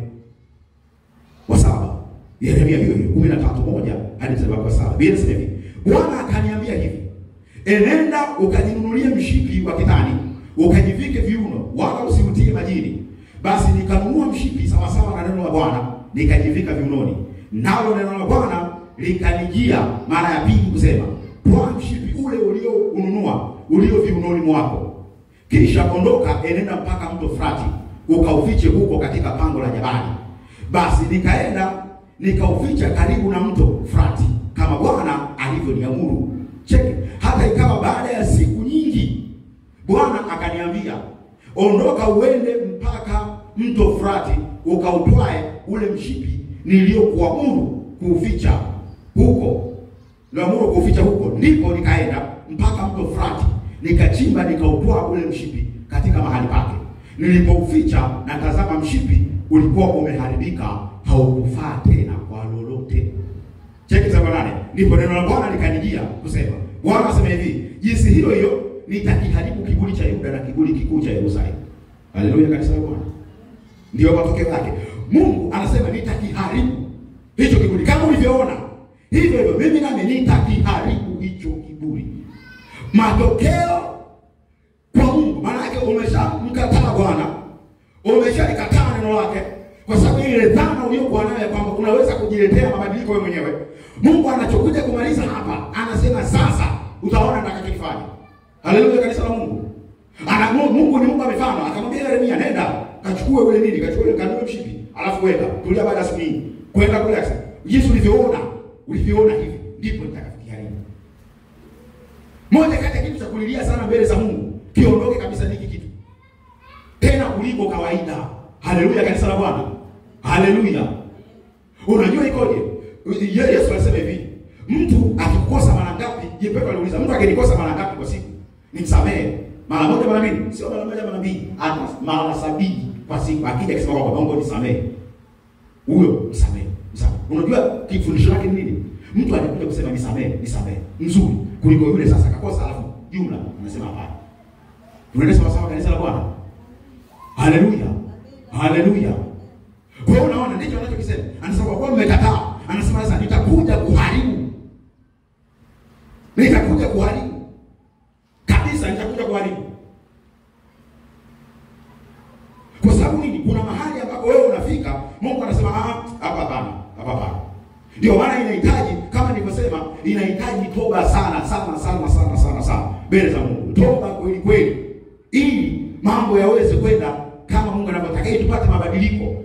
wa 7. Yeremia hiyo 13:1 hadi mstari wake wa 7. Biblia inasema hivi: Bwana akaniambia hivi, enenda ukajinunulie mshipi wa kitani, ukajivike viuno, wala usiutie majini. Basi nikanunua mshipi sawa sawa na neno la Bwana, nikajivika viunoni. Nalo neno la Bwana likanijia mara ya pili kusema, toa mshipi ule ulioununua ulio viunoni mwako, kisha ondoka, enenda mpaka mto Frati, ukaufiche huko katika pango la jabali. Basi nikaenda nikauficha karibu na mto Frati, kama Bwana alivyoniamuru. Cheki, hata ikawa baada ya siku nyingi Bwana akaniambia, ondoka uende mpaka mto Frati, ukautwae ule mshipi niliokuamuru kuuficha huko. Naamuru kuuficha huko. Ndipo nikaenda mpaka mto Frati, nikachimba, nikautwaa ule mshipi katika mahali pake. Nilipouficha, na tazama, mshipi ulikuwa umeharibika, haukufaa tena kwa lolote. Cheki sasa 8. Ndipo neno la Bwana likanijia kusema, Bwana anasema hivi, jinsi hiyo hiyo nitakiharibu kiburi cha Yuda na kiburi kikuu cha Yerusalemu. Haleluya, kanisa la Bwana. Ndio matokeo yake. Mungu anasema nitakiharibu hicho kiburi. Kama ulivyoona, hivyo hivyo mimi nami nitakiharibu hicho kiburi. Matokeo kwa Mungu, maana yake umeshamkataa Bwana, umeshalikataa neno lake, kwa sababu ile dhana uliyokuwa nayo kwamba unaweza kujiletea mabadiliko wewe mwenyewe. Mungu anachokuja kumaliza hapa, anasema sasa utaona nitakachofanya. Haleluya, kanisa la Mungu. Mungu ni Mungu amefanya. Akamwambia Yeremia, nenda kachukue ule nini, kachukue ile kanuni mshipi, alafu weka. Tulia baada ya siku nyingi. Kwenda kule sasa. Yesu ulivyoona hivi, ndipo nitakafiharibu. Moja kati ya kitu cha kulilia sana mbele za Mungu, kiondoke kabisa niki kitu. Tena kuliko kawaida. Haleluya, kanisa la Bwana. Haleluya. Unajua ikoje? Yesu alisema hivi, mtu akikosa mara ngapi? Je, Petro aliuliza, mtu akinikosa mara ngapi kwa siku nimsamehe? Mara moja, mara mbili? Sio mara moja, mara mbili, hata mara 70 kwa siku. Akija akisema kwamba Mungu nisamehe, huyo msamehe. Unajua kifundisho lake ni nini? Mtu anakuja kusema nisamehe nzuri kuliko yule sasa akakosa alafu jumla anasema hapana. Tunaenda sawa sawa, kanisa la Bwana. Haleluya. Haleluya. Kwa hiyo unaona ndicho anachokisema. Anasema kwa mmekataa, anasema sasa nitakuja kuharibu. Nitakuja kuharibu. Kabisa nitakuja kuharibu. Kwa sababu nini? Kuna mahali ambapo wewe unafika, Mungu anasema hapa hapana. Ndio maana inahitaji, kama nilivyosema, inahitaji toba sana mbele za Mungu. Toba kweli kweli, ili mambo yaweze kwenda kama Mungu anavyotaka, ili tupate mabadiliko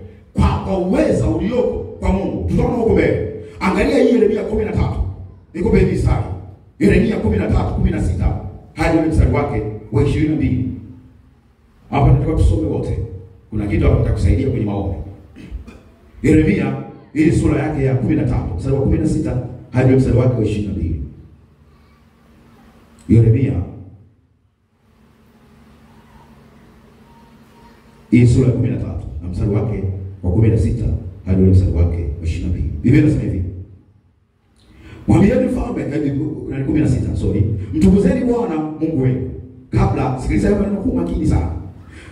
kwa uwezo ulioko kwa Mungu. Tutaona huko mbele. Angalia hii Yeremia 13. Nikupe hivi sana. Yeremia 13:16 hadi mstari wake wa 22. Hapa nataka tusome wote. Kuna kitu hapa kitakusaidia kwenye maombi. Yeremia hii sura yake ya 13, mstari wa 16 hadi mstari wake wa 22. Yeremia hii sura ya 13 na mstari wake wa 16 hadi mstari wake wa 22. Biblia inasema hivi: Mwambieni mfalme, na 16, mtukuzeni Bwana Mungu wenu kabla, sikiliza hapa neno kwa makini sana.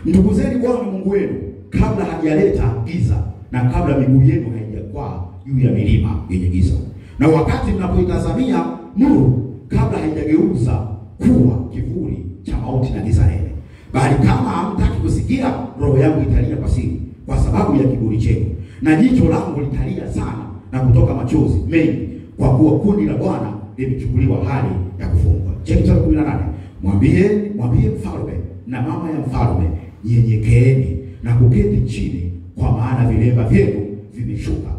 Mtukuzeni Bwana Mungu wenu kabla hajaleta giza, na kabla miguu yenu haijakwaa juu ya milima yenye giza, na wakati mnapoitazamia nuru, kabla haijageuza kuwa kivuli cha mauti na giza nene. Bali kama hamtaki kusikia, roho yangu italia kwa siri kwa sababu ya kiburi chenu, na jicho langu litalia sana na kutoka machozi mengi, kwa kuwa kundi la Bwana limechukuliwa hali ya kufungwa. Cheki 18. Mwambie mfalme na mama ya mfalme, nyenyekeeni na kuketi chini, kwa maana vilemba vyenu vimeshuka.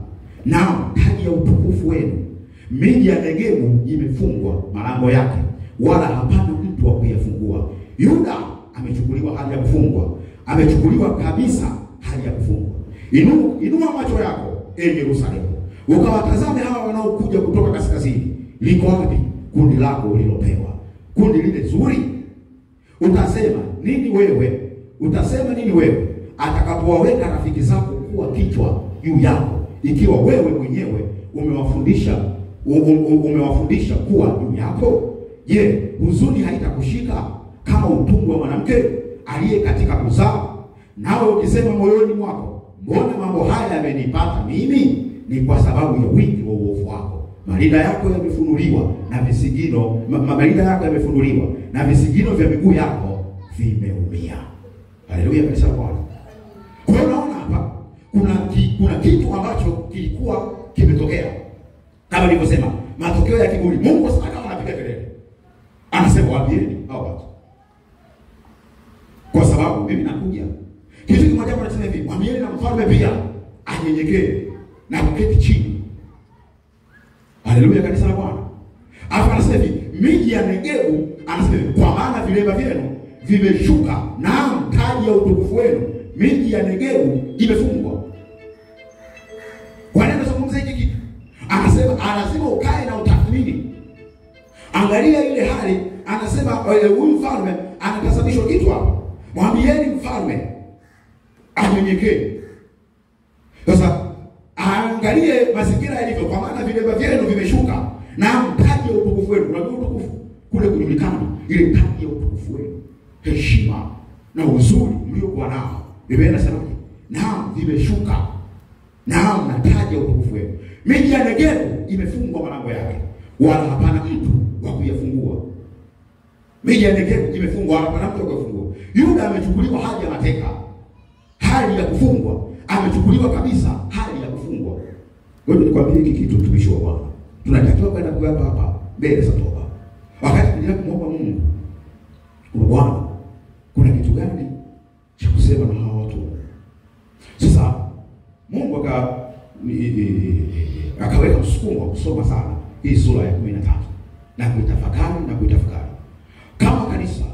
naam taji ya utukufu wenu. Miji ya Negebu imefungwa malango yake, wala hapana mtu wa kuyafungua. Yuda amechukuliwa hali ya kufungwa, amechukuliwa kabisa hali ya kufungwa. Inua macho yako, Yerusalemu, ukawatazame hawa wanaokuja kutoka kaskazini. Liko wapi kundi lako ulilopewa, kundi lile zuri? Utasema nini wewe atakapowaweka rafiki zako kuwa kichwa juu yako, ikiwa wewe mwenyewe umewafundisha kuwa juu yako? Je, huzuni haitakushika kama utungu wa mwanamke aliye katika kuzaa? Nawe ukisema moyoni mwako, mbona mambo haya yamenipata mimi? Ni kwa sababu ya wingi wa uovu wako. Marinda yako yamefunuliwa na visigino vya miguu yako vimeumia. Haleluya, kanisa la Bwana. Kwa hiyo unaona hapa kuna kitu ambacho kilikuwa kimetokea. Kama nilivyosema, matokeo ya kiburi. Mungu sasa kama anapiga kelele, anasema waambieni hao watu, kwa sababu mimi nakuja. Kitu kimoja anasema hivi, waambieni na mfalme pia anyenyekee na kuketi chini. Haleluya, kanisa la Bwana. Hapa anasema hivi, miji ya Negebu, anasema hivi, kwa maana vilemba vyenu vimeshuka, na taji ya utukufu wenu, miji ya Negebu imefungwa. Kwa nini nazungumza hiki kitu? Anasema lazima ukae na utathmini. Angalia ile hali, anasema huyu mfalme anatazamishwa kitu hapa. Mwambieni mfalme anyenyekee. Sasa angalie mazingira yalivyo, kwa maana vilemba vyenu vimeshuka, na taji ya utukufu wenu. Unajua utukufu kule kujulikana, ile taji ya utukufu wenu, heshima na uzuri mliokuwa nao. Biblia inasema naam vimeshuka, naam na taji ya utukufu wenu. Miji ya Negebu imefungwa malango yake, wala hapana mtu wa kuyafungua. Miji ya Negebu imefungwa, wala hapana mtu wa kuyafungua. Yuda amechukuliwa hali ya mateka, hali ya kufungwa, amechukuliwa kabisa hali ya kufungwa. Wewe nikwambie hiki kitu, mtumishi wa Bwana, tunatakiwa kwenda kuapa hapa mbele za toba. Wakati tunaenda kumwomba Mungu, Bwana, kuna kitu gani cha kusema na hawa watu? Sasa Mungu akaweka msukumo wa kusoma sana hii sura ya 13 na kuitafakari. Kama kanisa,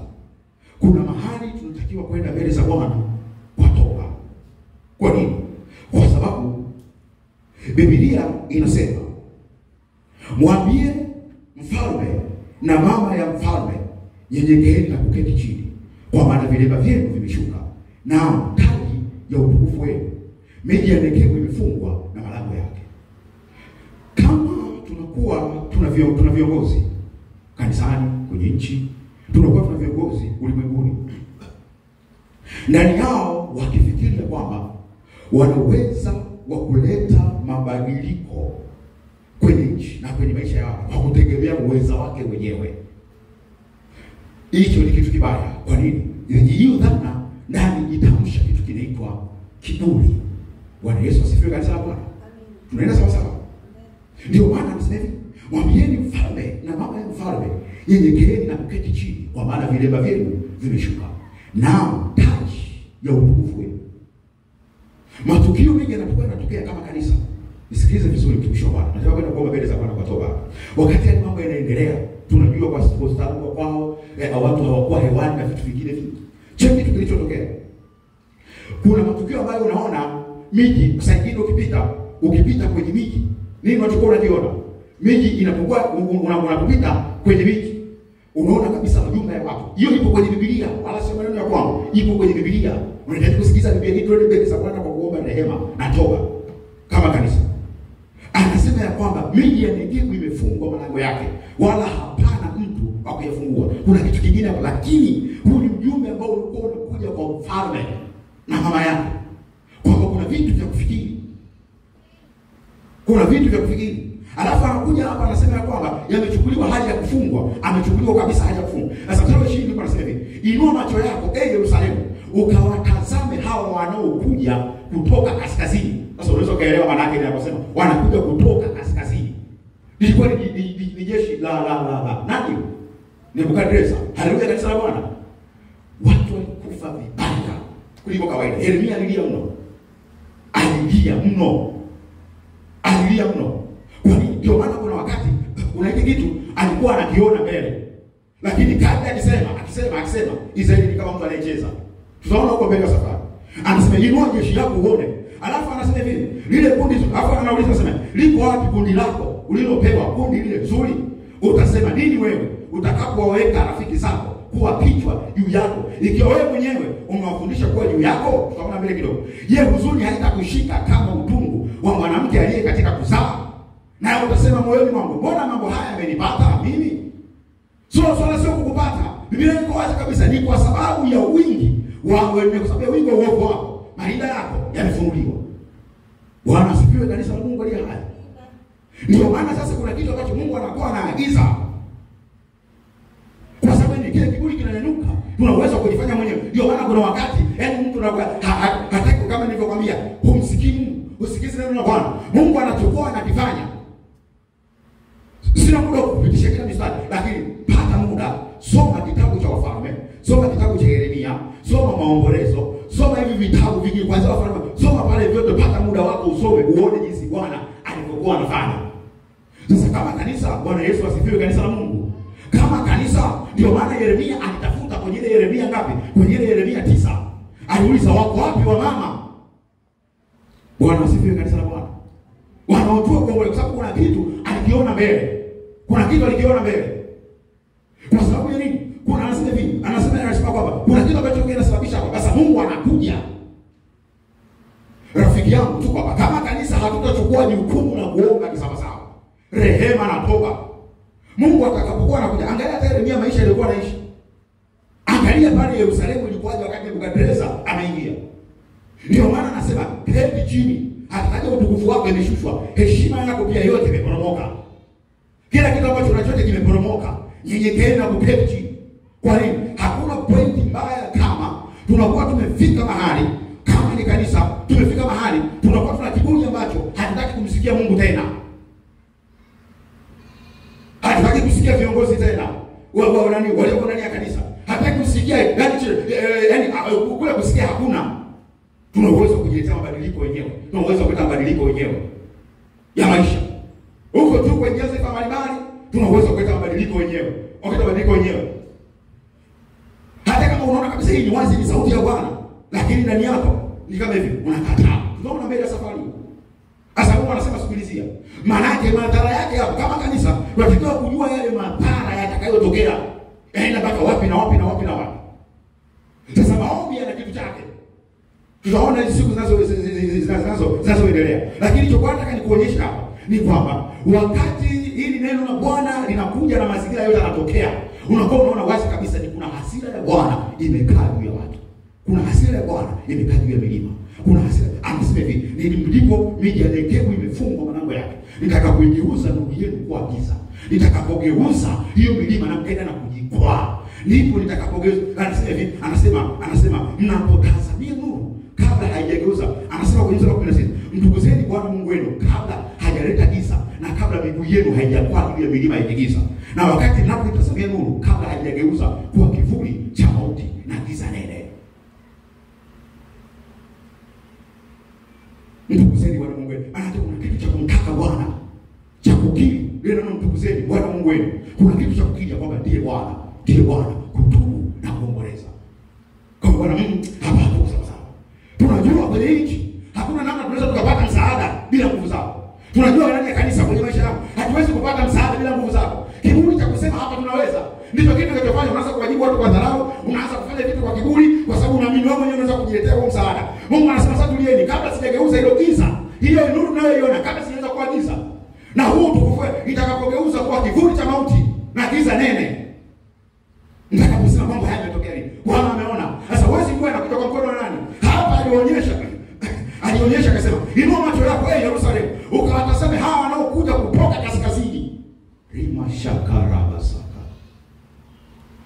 kuna mahali tunatakiwa kwenda mbele za Bwana kwa toba. Kwa nini? Kwa sababu Biblia inasema, mwambie mfalme na mama ya mfalme, nyenyekeeni na kuketi chini, kwa maana vilemba vyenu vimeshuka, na taji ya utukufu wenu. Miji ya Negebu imefungwa na malango yake. Kama tuna viongozi kanisani, kwenye nchi, tuna viongozi ulimwenguni, ndani yao wakifikiria kwamba wanaweza wa kuleta mabadiliko kwenye nchi na kwenye maisha yao kwa kutegemea uwezo wake wenyewe, hicho ni kitu kibaya. Kwa nini? Hiyo dhana ndani itamsha kitu kinaitwa kiburi. Bwana Yesu asifiwe, kanisa la Bwana. Tunaenda sawa sawa. Ndio maana anasema hivi, mwambieni mfalme na mama ya mfalme, nyenyekeeni na kuketi chini, kwa maana vilemba vyenu vimeshuka, na taji ya utukufu wenu. Matukio mengi yanatokea kama kanisa. Nisikilize vizuri, mtumishi wa Bwana. Nataka kwenda kuomba mbele za Bwana kwa toba. Wakati ya mambo yanaendelea, tunajua kwa sababu kwao watu hawakuwa hewani na vitu vingine vingi. Cheki kitu kilichotokea. Kuna matukio ambayo unaona miji, msaidizi ukipita kwenye miji, nini unachokuwa unajiona? Miji inapokuwa unapopita kwenye miji, unaona kabisa majumba ya watu. Hiyo ipo kwenye Biblia, wala sio maneno ya kwangu. Ipo kwenye Biblia. Unahitaji kusikiza Biblia hii ndio mbele za Bwana kwa kuomba rehema na toba kama kanisa. Anasema ya kwamba miji ya Negebu imefungwa malango yake, wala hapana mtu wa kuyafungua. Kuna kitu kingine hapo, lakini huu ni mjumbe ambao ulikuwa unakuja kwa mfalme na mama yake, kwamba kuna vitu vya kufikiri. Alafu anakuja hapa anasema ya kwamba yamechukuliwa hali ya kufungwa, amechukuliwa kabisa hali ya kufungwa. Sasa tarehe 20 kwa anasema hivi, inua macho yako Yerusalemu, ukawatazame hawa wanaokuja kutoka kaskazini. Sasa unaweza kaelewa maana yake anaposema wanakuja kutoka kaskazini. Ilikuwa ni jeshi la nani? Nebukadneza. Haleluya, kanisa la Bwana. Watu walikufa vibaya kuliko kawaida. Yeremia alilia mno. alilia mno. Kwa nini? Ndio maana kuna wakati kuna hiki kitu alikuwa anakiona mbele. Lakini kadri akisema Israeli ni kama mtu anayecheza. Tutaona huko mbele wa safari. Anasema inua jeshi lako uone. Alafu anasema hivi, lile kundi, alafu anauliza sema, liko wapi kundi lako ulilopewa, kundi lile zuri? Utasema nini wewe utakapoweka rafiki zako kuwa kichwa juu yako, ikiwa wewe mwenyewe umewafundisha kuwa juu yako? Tutaona mbele kidogo. Je, huzuni haitakushika kama utungu wa mwanamke aliye katika kuzaa? Na utasema moyoni mwangu, mbona mambo haya yamenipata mimi? Swala sio kukupata. Biblia iko wazi kabisa, ni kwa sababu ya wingi wa wewe, kwa sababu ya wingi wa uovu wako, marinda yako yamefunuliwa. Bwana asifiwe, kanisa la Mungu aliye hai. Ndio maana sasa kuna kitu ambacho Mungu anakuwa anaagiza. Kwa sababu ni kile kiburi kinanyanyuka, tuna uwezo wa kujifanya mwenyewe. Ndio maana kuna wakati mtu hataki, kama nilivyokuambia, humsikii, usikize neno la Bwana. Mungu anachukua anakifanya. Sina muda kupitisha kila mstari, lakini pata muda, soma kitabu cha Wafalme, soma kitabu cha Yeremia, soma Maombolezo, soma hivi vitabu vingi kwanza Wafalme, soma pale vyote, pata muda wako usome, uone jinsi Bwana alivyokuwa anafanya. Sasa kama kanisa, Bwana Yesu asifiwe, kanisa la Mungu. Kama kanisa, ndio maana Yeremia alitafuta kwenye ile Yeremia ngapi? Kwenye ile Yeremia 9. Aliuliza wako wapi wa mama? Bwana asifiwe, kanisa la Bwana. Wanaojua kwa sababu kuna kitu alikiona mbele. Kuna kitu alikiona mbele. Kwa sababu ya nini? Kuna anasema kwamba kuna kitu ambacho kinasababisha kwa sasa Mungu anakuja. Rafiki yangu tu kwamba kama kanisa hatutachukua jukumu la kuomba kisawasawa, rehema na toba, Mungu atakapokuwa anakuja. Angalia hata Yeremia maisha yalikuwa anaishi. Angalia pale Yerusalemu ilikuwaje wakati Nebukadneza ameingia. Ndio maana anasema keti chini, hata utukufu wako imeshushwa, heshima yako pia yote imeporomoka. Kila kitu ambacho unachote kimeporomoka. Nyenyekeeni na kuketi chini. Kwa nini? Hakuna pointi mbaya kama tunakuwa tumefika mahali, kama ni kanisa tumefika mahali tunakuwa tuna kiburi ambacho hatutaki kumsikia Mungu tena. Hatutaki kusikia viongozi tena. Wao nani wale ndani ya kanisa. Hatutaki kusikia yani kule kusikia hakuna. Tuna uwezo kujiletea mabadiliko wenyewe. Tuna uwezo kuleta mabadiliko wenyewe ya maisha. Huko tu kwenye jazi kama mbalimbali, tuna uwezo kuleta mabadiliko wenyewe. Wakati mabadiliko wenyewe. Hata kama unaona kabisa hii ni wazi, ni sauti ya Bwana, lakini ndani yako ni kama hivi unakataa. Tunaona mbele ya safari. Sasa Mungu anasema sikilizia. Maana yake madhara yake hapo kama kanisa, tunatakiwa kujua yale madhara yatakayotokea. Yaenda mpaka wapi na wapi na wapi na wapi. Sasa maombi yana kitu chake. Tutaona hizo siku zinazoendelea. Lakini chokuwa nataka nikuonyesha hapa ni kwamba wakati hili neno la Bwana linakuja na mazingira yote yanatokea, unakuwa unaona wazi kabisa ni kuna hasira ya Bwana imekaa juu ya watu. Kuna hasira ya Bwana imekaa juu ya milima. Kuna hasira. Anasema hivi, ndipo miji ya Negebu imefungwa malango yake. Nitakapoigeuza nuru yenu kuwa giza. Nitakapogeuza hiyo milima na mkaenda na kujikwaa. Ndipo nitakapogeuza. Anasema mnapotazamia nuru kabla haijageuza. Anasema kwenye sura 16, mtukuzeni Bwana Mungu wenu kabla hajaleta giza na kabla miguu yenu haijakwaa juu ya milima yenye giza. Na wakati mnapotazamia nuru kabla haijageuza kuwa kivuli cha mauti na giza nene. Mtukuzeni Bwana Mungu wenu. Anataka kuna kitu cha kumtaka Bwana, cha kukiri. Neno mtukuzeni Bwana Mungu wenu. Kuna kitu cha kukiri kwamba ndiye Bwana, kutubu na kuomboleza. Kwa Bwana hapa hapo sawa. Tunajua kwenye nchi hakuna namna tunaweza tukapata msaada bila nguvu zako. Tunajua ndani ya kanisa kwenye maisha yako hatuwezi kupata msaada bila nguvu zako. Kiburi cha kusema hapa tunaweza, ndicho kitu kinachofanya unaanza kuwajibu watu kwa dharau, unaanza kufanya vitu kwa kiburi kwa sababu unaamini wewe mwenyewe unaweza kujiletea huo msaada. Mungu anasema sasa tulieni, kabla sijageuza hilo giza, hiyo nuru unayoiona kabla sijaanza kuwa giza, na huo utukufu itakapogeuza kuwa kivuli cha mauti na giza nene. Nitakaposema mambo haya yametokea lini? Bwana ameona. Sasa wewe ngoja anakuja kwa mkono wa nani? Hapa alionyesha akasema, "Inua macho yako Yerusalemu, ukawatazame hawa wanaokuja kutoka kaskazini." Rima shakara saka.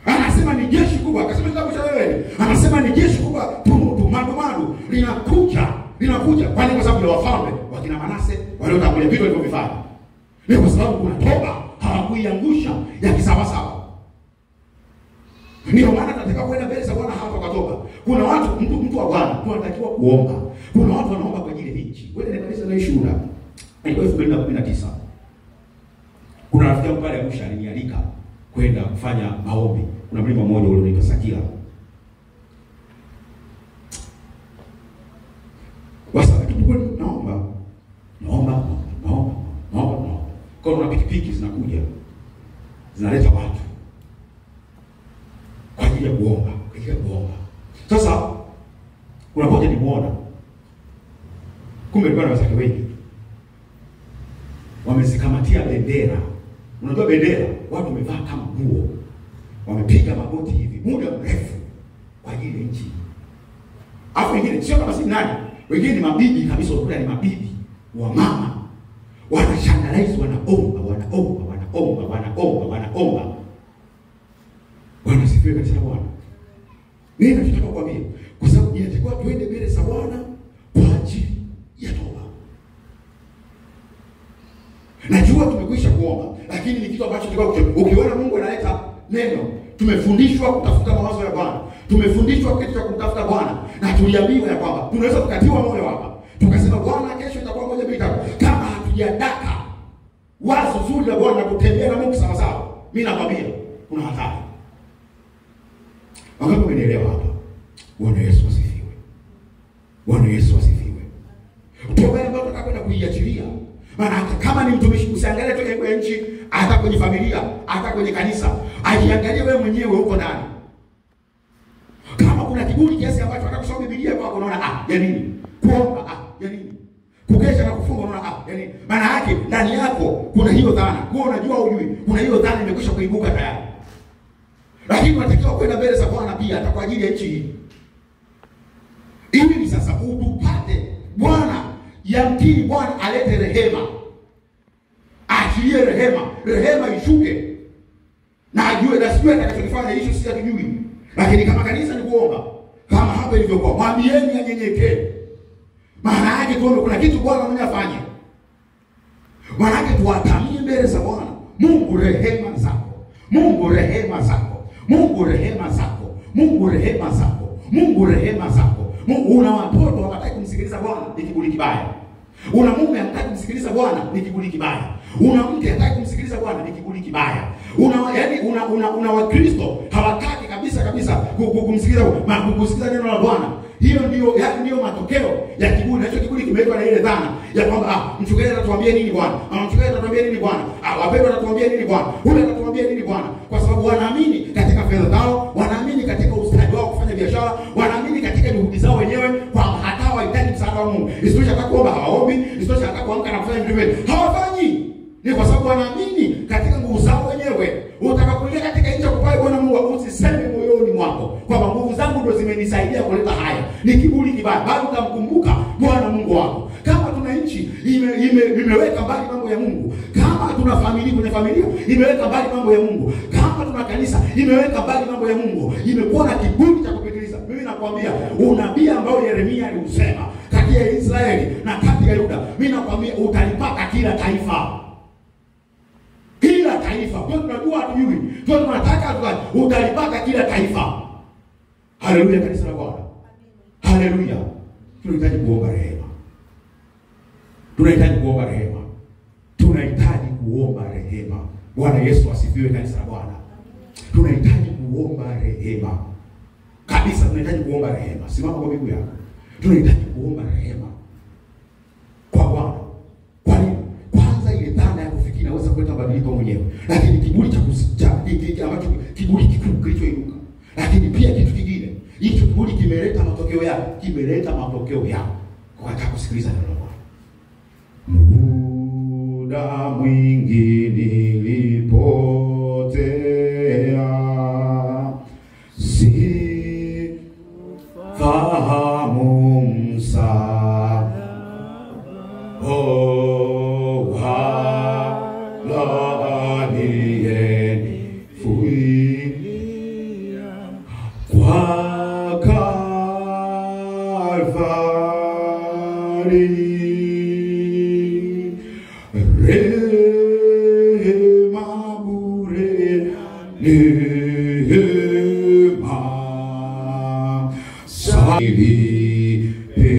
Anasema ni jeshi kubwa, akasema kitabu cha wewe. Anasema ni jeshi kubwa, tumadu linakuja. Kwani kwa sababu ya wafalme wakina Manase waliotangulia vitu walivyofanya. Ni kwa sababu kuna toba hawakuiangusha ya kisawasawa. Ndio maana tunataka kwenda mbele za Bwana hapa kwa toba. Kuna watu mtu wa Bwana tunatakiwa kuomba. Kuna watu wanaomba kwa ajili ya nchi. Wewe ni kanisa la Ishura. Ilikuwa 2019. Kuna rafiki yangu pale Arusha alinialika kwenda kufanya maombi. Kuna mlima mmoja ule unaitwa Sakila. Wasa tulikuwa naomba. Kuna pikipiki zinakuja. Zinaleta watu kwa ajili ya kuomba. Sasa kuna moja nimuona. Kumbe alikuwa na wazake wengi. Wamezikamatia bendera. Unajua bendera, watu wamevaa kama nguo. Wamepiga magoti hivi muda mrefu kwa ajili ya nchi. Hapo wengine sio kama si nani. Wengine ni mabibi kabisa, ukuta ni mabibi wa mama. Wanashangilia, wanaomba. Wanasifiwe katika Bwana. Mimi nataka kukwambia kwa sababu inatakiwa tuende mbele za Bwana kwa ajili ya toba. Najua tumekwisha kuomba, lakini ni kitu ambacho ukiona Mungu analeta neno, tumefundishwa kutafuta mawazo ya Bwana. Tumefundishwa kitu cha kumtafuta Bwana na tuliambiwa ya kwamba tunaweza kukatiwa moyo hapa. Tukasema Bwana kesho itakuwa moja mbili tatu. Kama hatujadaka wazo zuri la Bwana na kutembea na Mungu sawa sawa, mimi nakwambia kuna hatari. Wangapi wamenielewa hapa? Bwana Yesu asifiwe. Bwana Yesu asifiwe. Toba ambayo tunataka kwenda kuiachilia. Maana kama ni mtumishi, usiangalie tu kwenye nchi, hata kwenye familia, hata kwenye kanisa, ajiangalie wewe mwenyewe huko ndani. Kama kuna kiburi kiasi ambacho hata kusoma Biblia kwako unaona ya nini? Kuomba ya nini? Kukesha na kufunga unaona ya nini? Maana yake ndani yako kuna hiyo dhana. Wewe unajua ujui, kuna hiyo dhana imekwisha kuibuka tayari. Lakini unatakiwa kwenda mbele za Bwana pia hata kwa ajili ya nchi hii. Ili ni sasa utupate Bwana, yamkini Bwana alete rehema. Achilie rehema ishuke. Na ajue na sijue atakachofanya hicho sisi hatujui. Lakini kama kanisa ni kuomba, kama hapa ilivyokuwa, mwambieni anyenyekee. Maana yake tuombe kuna kitu Bwana mwenyewe afanye. Maana yake tuatamie mbele za Bwana. Mungu rehema zako. Mungu rehema zako. Mungu rehema zako. Mungu rehema zako. Mungu rehema zako. Mungu, una watoto hawataka kumsikiliza Bwana, ni kiburi kibaya. Una mume hataki kumsikiliza Bwana, ni kiburi kibaya. Una mke hataki kumsikiliza Bwana, ni kiburi kibaya. Una Wakristo hawataki kabisa kumsikiliza neno la Bwana. Hiyo ndio matokeo ya kiburi. Na hicho kiburi kimewekwa na ile dhana ya kwamba mchungaji anatuambia nini Bwana? Mchungaji anatuambia nini Bwana? Wapendwa anatuambia nini Bwana? Huyu anatuambia nini Bwana? Kwa sababu wanaamini katika fedha zao, wanaamini katika ustadi wao kufanya biashara, wanaamini katika juhudi zao wenyewe, kwa hata hawahitaji msaada wa Mungu. Isitoshe hata kuomba hawaombi, isitoshe hata kuamka na kufanya vitu vile hawafanyi. Ni kwa sababu wanaamini katika nguvu zao wenyewe. Utakapoingia katika nchi kupai Bwana Mungu, usiseme moyoni mwako kwamba nguvu zangu ndio zimenisaidia kuleta haya. Ni kiburi kibaya. Bali utamkumbuka Bwana Mungu wako. Kama tuna nchi imeweka mbali mambo ya Mungu, kama tuna familia, kwenye familia imeweka mbali mambo ya Mungu, kama tuna kanisa imeweka mbali mambo ya Mungu, imekuwa na kiburi cha kupitiliza. Mimi nakwambia unabii ambao Yeremia aliusema kati ya Israeli na kati ya Yuda, mimi nakwambia utalipaka kila taifa. Kila taifa. Kwa tunajua hatujui. Kwa tunataka utalipaka kila taifa. Haleluya kanisa la Bwana. Haleluya. Tunahitaji kuomba rehema. Tunahitaji kuomba rehema. Bwana Yesu asifiwe kanisa la Bwana. Tunahitaji kuomba rehema. Kabisa tunahitaji kuomba rehema. Simama kwa miguu yako. Tunahitaji kuomba rehema kwa Bwana. Kwa nini? Kwanza ile dhana ya kufikiri inaweza kuleta mabadiliko mwenyewe. Lakini kiburi ambacho kiburi kikuu kilichoinuka. Lakini pia kitu kingine, hicho kiburi kimeleta matokeo yao. Kwa hata kusikiliza neno la Bwana. Muda mwingi nilipotea, si fahamu msalaba wala aliyenifuilia kwa Kalvari. Rehema bure, rehema sahihi.